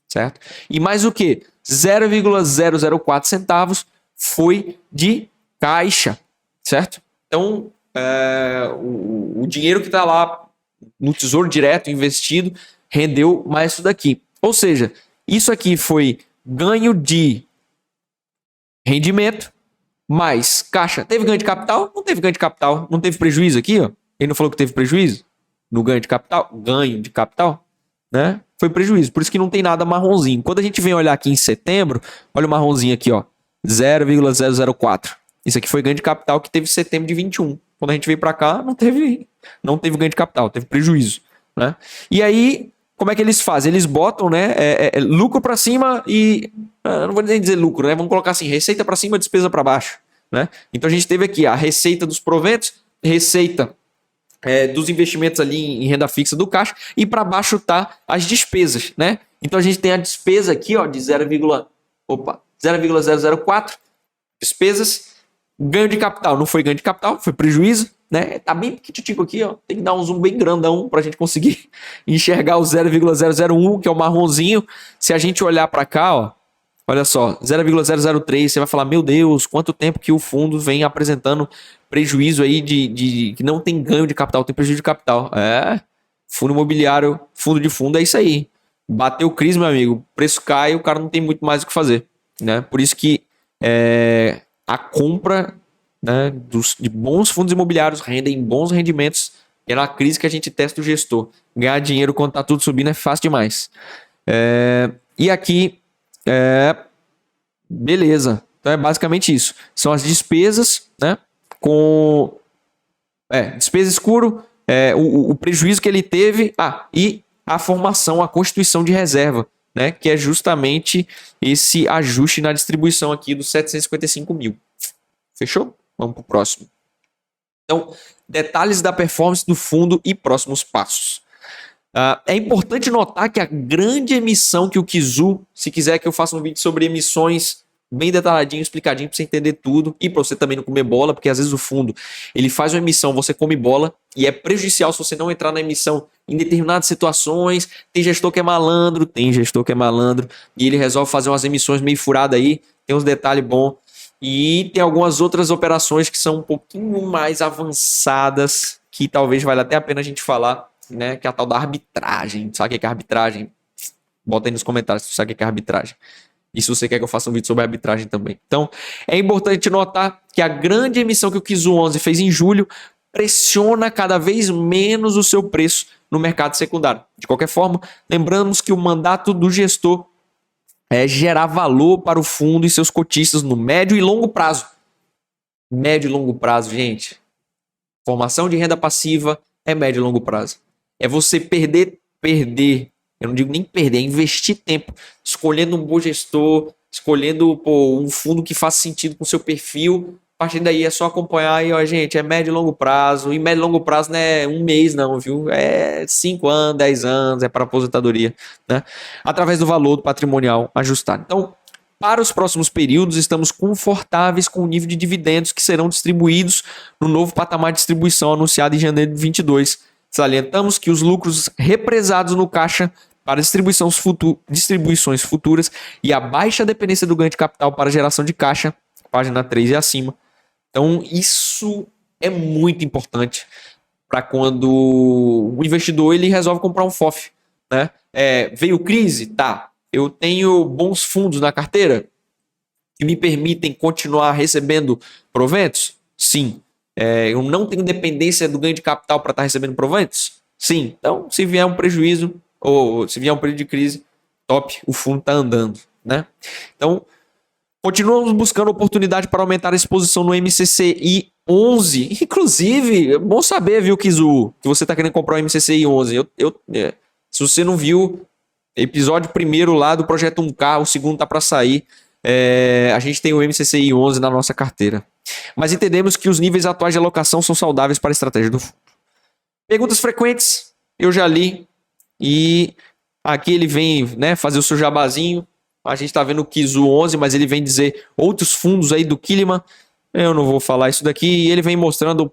certo? E mais o que? 0,004 centavos foi de caixa, certo? Então, o dinheiro que está lá no Tesouro Direto investido rendeu mais isso daqui. Ou seja, isso aqui foi ganho de rendimento mais caixa. Teve ganho de capital? Não teve ganho de capital. Não teve prejuízo aqui, ó. Ele não falou que teve prejuízo no ganho de capital? Ganho de capital, né? Foi prejuízo. Por isso que não tem nada marronzinho. Quando a gente vem olhar aqui em setembro, olha o marronzinho aqui, ó. 0,004. Isso aqui foi ganho de capital que teve em setembro de 21. Quando a gente veio para cá, não teve ganho de capital, teve prejuízo, né? E aí, como é que eles fazem? Eles botam, né, lucro para cima e não vou nem dizer lucro, né? Vamos colocar assim, receita para cima, despesa para baixo, né? Então a gente teve aqui a receita dos proventos, receita dos investimentos ali em renda fixa do caixa, e para baixo tá as despesas, né? Então a gente tem a despesa aqui, ó, de 0,004 despesas. Ganho de capital, não foi ganho de capital, foi prejuízo, né? Tá bem pequitico aqui, ó. Tem que dar um zoom bem grandão pra gente conseguir enxergar o 0,001, que é o marronzinho. Se a gente olhar para cá, ó, olha só, 0,003, você vai falar, meu Deus, quanto tempo que o fundo vem apresentando prejuízo aí de que não tem ganho de capital, tem prejuízo de capital. Fundo imobiliário, fundo de fundo, é isso aí. Bateu o crise, meu amigo, preço cai, o cara não tem muito mais o que fazer, né? Por isso que a compra, né, de bons fundos imobiliários rendem bons rendimentos. É na crise que a gente testa o gestor. Ganhar dinheiro quando está tudo subindo é fácil demais. E aqui Beleza. Então é basicamente isso. São as despesas, né? Com despesa escuro, o prejuízo que ele teve, e a formação, a constituição de reserva, né? Que é justamente esse ajuste na distribuição aqui dos 755 mil. Fechou? Vamos para o próximo. Então, detalhes da performance do fundo e próximos passos. É importante notar que a grande emissão que o Kizu, se quiser que eu faça um vídeo sobre emissões bem detalhadinho, explicadinho para você entender tudo e para você também não comer bola, porque às vezes o fundo ele faz uma emissão, você come bola e é prejudicial se você não entrar na emissão em determinadas situações. Tem gestor que é malandro, e ele resolve fazer umas emissões meio furadas aí, tem uns detalhes bons. E tem algumas outras operações que são um pouquinho mais avançadas, que talvez valha até a pena a gente falar, né? Que é a tal da arbitragem. Sabe o que é arbitragem? Bota aí nos comentários se você sabe o que é arbitragem. E se você quer que eu faça um vídeo sobre arbitragem também. Então, é importante notar que a grande emissão que o Kizu 11 fez em julho pressiona cada vez menos o seu preço no mercado secundário. De qualquer forma, lembramos que o mandato do gestor é gerar valor para o fundo e seus cotistas no médio e longo prazo. Médio e longo prazo, gente. Formação de renda passiva é médio e longo prazo. É você perder, eu não digo nem perder, é investir tempo, escolhendo um bom gestor, escolhendo um fundo que faça sentido com o seu perfil. A partir daí é só acompanhar e, gente, é médio e longo prazo. E médio e longo prazo não é um mês não, viu? É 5 anos, 10 anos, é para aposentadoria, né? Através do valor do patrimonial ajustado. Então, para os próximos períodos, estamos confortáveis com o nível de dividendos que serão distribuídos no novo patamar de distribuição anunciado em janeiro de 2022. Salientamos que os lucros represados no caixa para distribuições futuras e a baixa dependência do ganho de capital para geração de caixa, página 3 e acima. Então, isso é muito importante para quando o investidor ele resolve comprar um FOF, né? Veio crise? Tá. Eu tenho bons fundos na carteira que me permitem continuar recebendo proventos? Sim. Eu não tenho dependência do ganho de capital para estar recebendo proventos? Sim. Então, se vier um prejuízo ou se vier um período de crise, top, o fundo está andando, né? Então, continuamos buscando oportunidade para aumentar a exposição no MCCI 11. Inclusive, é bom saber, viu, Kizu, que você está querendo comprar o MCCI 11. Se você não viu, episódio primeiro lá do Projeto 1K, o segundo tá para sair. A gente tem o MCCI 11 na nossa carteira. Mas entendemos que os níveis atuais de alocação são saudáveis para a estratégia do fundo. Perguntas frequentes, eu já li. E aqui ele vem, né, fazer o seu jabazinho. A gente está vendo o Kizu 11, mas ele vem dizer outros fundos aí do Kiliman. Eu não vou falar isso daqui. E ele vem mostrando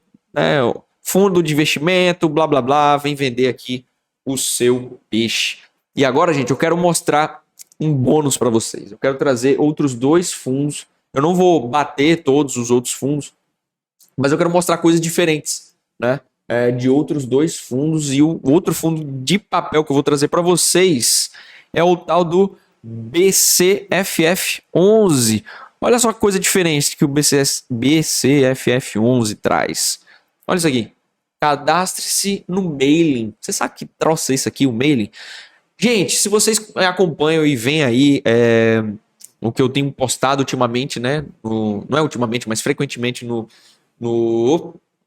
fundo de investimento, blá, blá, blá. Vem vender aqui o seu peixe. E agora, gente, eu quero mostrar um bônus para vocês. Eu quero trazer outros 2 fundos. Eu não vou bater todos os outros fundos, mas eu quero mostrar coisas diferentes, né? De outros 2 fundos. E o outro fundo de papel que eu vou trazer para vocês é o tal do BCFF11. Olha só que coisa diferente que o BCFF11 traz. Olha isso aqui. Cadastre-se no mailing. Você sabe que troço é isso aqui, o mailing? Gente, se vocês acompanham e veem aí o que eu tenho postado ultimamente, né? Não é ultimamente, mas frequentemente no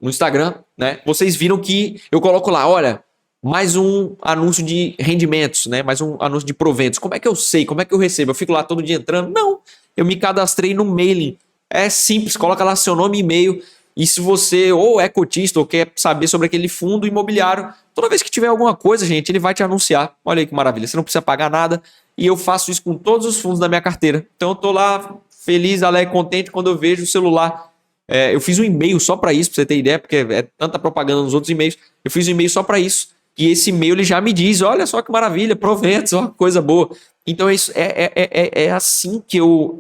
Instagram, né? Vocês viram que eu coloco lá, olha, mais um anúncio de rendimentos, né? Mais um anúncio de proventos. Como é que eu sei? Como é que eu recebo? Eu fico lá todo dia entrando? Não, eu me cadastrei no mailing. É simples, coloca lá seu nome e e-mail. E se você ou é cotista ou quer saber sobre aquele fundo imobiliário, toda vez que tiver alguma coisa, gente, ele vai te anunciar. Olha aí que maravilha, você não precisa pagar nada. E eu faço isso com todos os fundos da minha carteira. Então eu tô lá feliz, alegre, contente quando eu vejo o celular. Eu fiz um e-mail só para isso, para você ter ideia, porque é tanta propaganda nos outros e-mails. Eu fiz um e-mail só para isso. E esse e-mail ele já me diz, olha só que maravilha, proventos, ó, coisa boa. Então é assim que eu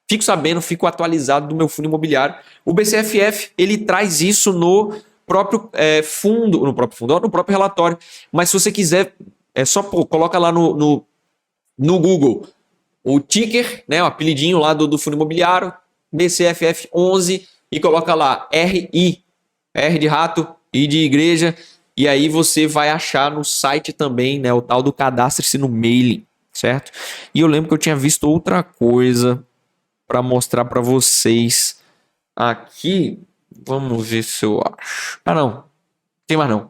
fico sabendo, fico atualizado do meu fundo imobiliário. O BCFF, ele traz isso no próprio fundo, no próprio relatório. Mas se você quiser, coloca lá no Google o ticker, né, o apelidinho lá do fundo imobiliário, BCFF11, e coloca lá RI, R de rato, I de igreja, e aí você vai achar no site também, né, o tal do cadastre-se no mailing, certo? E eu lembro que eu tinha visto outra coisa para mostrar para vocês aqui. Vamos ver se eu acho. Ah, não. Tem mais não.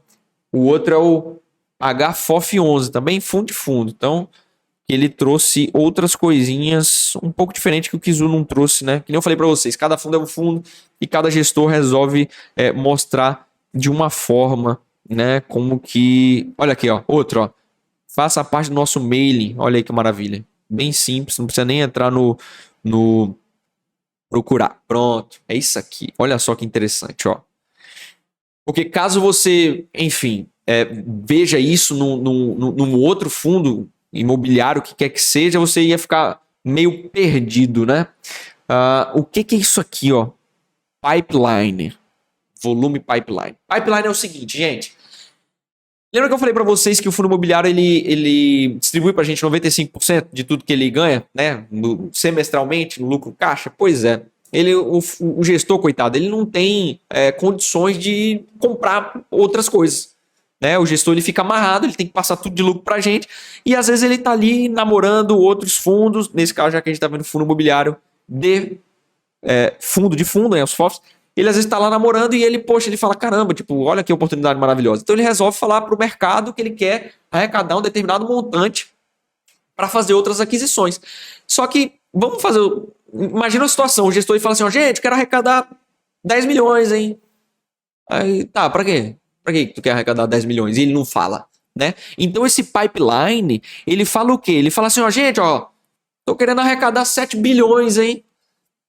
O outro é o HFOF11, também fundo de fundo. Então, ele trouxe outras coisinhas um pouco diferente que o Kizu não trouxe, né? Que nem eu falei para vocês, cada fundo é um fundo e cada gestor resolve mostrar de uma forma, né? Como que... Olha aqui, ó. Outro, ó. Faça parte do nosso mailing. Olha aí que maravilha. Bem simples, não precisa nem entrar no procurar. Pronto, é isso aqui. Olha só que interessante, ó. Porque caso você, enfim, veja isso num outro fundo imobiliário, o que quer que seja, você ia ficar meio perdido, né? O que é isso aqui, ó? Pipeline. Volume pipeline. Pipeline é o seguinte, gente. Lembra que eu falei para vocês que o fundo imobiliário ele distribui para a gente 95% de tudo que ele ganha, né? Semestralmente, no lucro caixa? Pois é. O gestor, coitado, ele não tem condições de comprar outras coisas. Né? O gestor ele fica amarrado, ele tem que passar tudo de lucro para a gente. E às vezes ele está ali namorando outros fundos. Nesse caso, já que a gente está vendo fundo imobiliário de fundo, né? Os FOFs. Ele às vezes está lá namorando e ele fala, caramba, tipo, olha que oportunidade maravilhosa. Então ele resolve falar para o mercado que ele quer arrecadar um determinado montante para fazer outras aquisições. Só que, vamos fazer... Imagina a situação, o gestor fala assim, ó, gente, eu quero arrecadar 10 milhões, hein? Aí, tá, para quê? Para que tu quer arrecadar 10 milhões? E ele não fala, né? Então esse pipeline, ele fala o quê? Ele fala assim, ó, gente, ó, tô querendo arrecadar 7 bilhões, hein?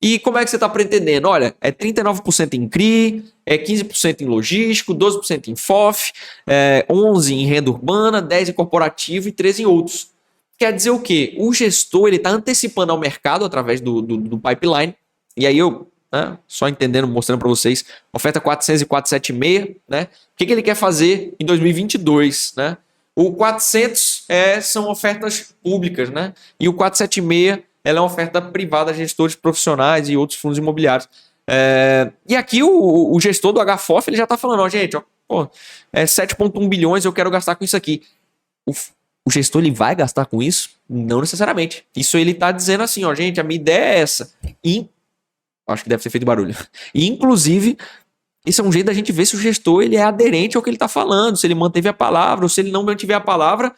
E como é que você está pretendendo? Olha, é 39% em CRI, é 15% em logístico, 12% em FOF, 11% em renda urbana, 10% em corporativo e 13% em outros. Quer dizer o quê? O gestor ele está antecipando ao mercado através do pipeline. E aí eu, né, só entendendo, mostrando para vocês, oferta 400 e 476, né? O que ele quer fazer em 2022, né? O 400 são ofertas públicas, né? E o 476 ela é uma oferta privada a gestores profissionais e outros fundos imobiliários. E aqui o gestor do HFOF ele já está falando, ó, gente, ó, pô, 7,1 bilhões eu quero gastar com isso aqui. O gestor ele vai gastar com isso? Não necessariamente. Isso ele está dizendo assim, ó, gente, a minha ideia é essa. E acho que deve ter feito barulho. E, inclusive, esse é um jeito da gente ver se o gestor ele é aderente ao que ele está falando, se ele manteve a palavra ou se ele não mantiver a palavra.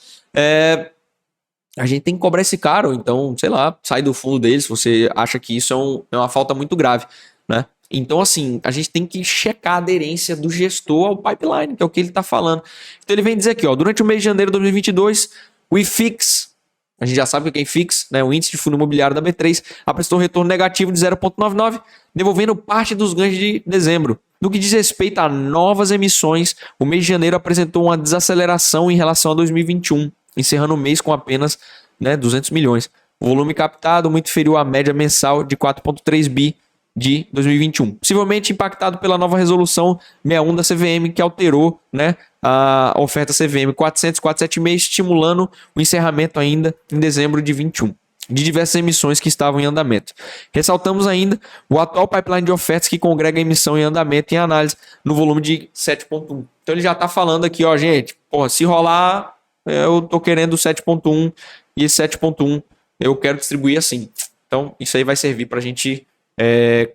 A gente tem que cobrar esse cara, ou então, sei lá, sai do fundo dele se você acha que isso é uma falta muito grave, né? Então, assim, a gente tem que checar a aderência do gestor ao pipeline, que é o que ele está falando. Então, ele vem dizer aqui, ó, durante o mês de janeiro de 2022, o IFIX, a gente já sabe o que é IFIX, né? O índice de fundo imobiliário da B3, apresentou um retorno negativo de 0,99, devolvendo parte dos ganhos de dezembro. No que diz respeito a novas emissões, o mês de janeiro apresentou uma desaceleração em relação a 2021, encerrando o mês com apenas 200 milhões. O volume captado muito inferior à média mensal de 4,3 bi de 2021. Possivelmente impactado pela nova resolução 61 da CVM, que alterou, né, a oferta CVM 400, 476, estimulando o encerramento ainda em dezembro de 21 de diversas emissões que estavam em andamento. Ressaltamos ainda o atual pipeline de ofertas que congrega a emissão em andamento e análise no volume de 7,1. Então ele já está falando aqui, ó, gente, porra, se rolar, eu tô querendo 7,1 e esse 7,1 eu quero distribuir assim. Então isso aí vai servir para a gente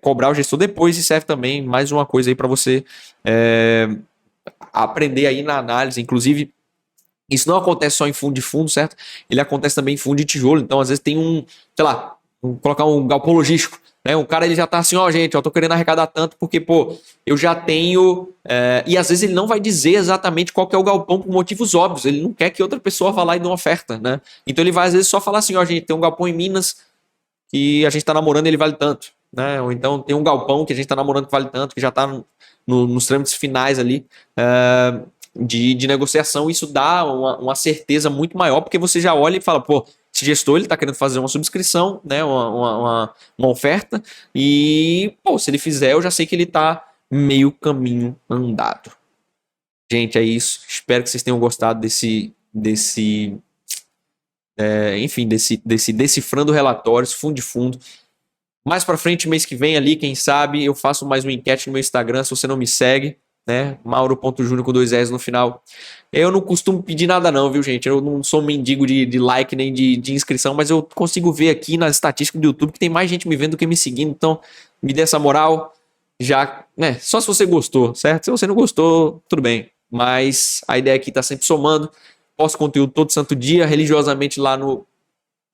cobrar o gestor depois e serve também mais uma coisa aí para você aprender aí na análise. Inclusive, isso não acontece só em fundo de fundo, certo? Ele acontece também em fundo de tijolo. Então, às vezes tem colocar um galpão logístico, né? O cara ele já tá assim, ó, gente, eu tô querendo arrecadar tanto porque, pô, eu já tenho... E às vezes ele não vai dizer exatamente qual que é o galpão por motivos óbvios. Ele não quer que outra pessoa vá lá e dê uma oferta, né? Então ele vai às vezes só falar assim, ó, gente, tem um galpão em Minas que a gente tá namorando e ele vale tanto, né? Ou então tem um galpão que a gente tá namorando que vale tanto, que já tá nos trâmites finais ali de negociação. Isso dá uma certeza muito maior, porque você já olha e fala, pô, esse gestor ele tá querendo fazer uma subscrição, né? Uma oferta, e, pô, se ele fizer, eu já sei que ele tá meio caminho andado. Gente, é isso. Espero que vocês tenham gostado desse decifrando relatórios, fundo de fundo. Mais para frente, mês que vem ali, quem sabe, eu faço mais uma enquete no meu Instagram, se você não me segue, né? Mauro.júnior com 2 S no final. Eu não costumo pedir nada não, viu, gente? Eu não sou mendigo de like nem de inscrição, mas eu consigo ver aqui nas estatísticas do YouTube que tem mais gente me vendo do que me seguindo, então me dê essa moral, já, né? Só se você gostou, certo? Se você não gostou, tudo bem. Mas a ideia aqui tá sempre somando. Posto conteúdo todo santo dia, religiosamente lá no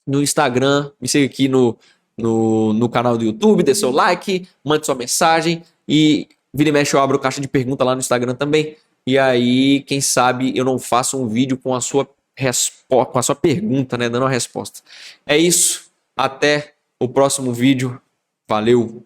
Instagram. Me siga aqui no canal do YouTube, dê seu like, mande sua mensagem e vira e mexe eu abro caixa de pergunta lá no Instagram também. E aí, quem sabe eu não faço um vídeo com a sua com a sua pergunta, né, dando a resposta. É isso. Até o próximo vídeo. Valeu.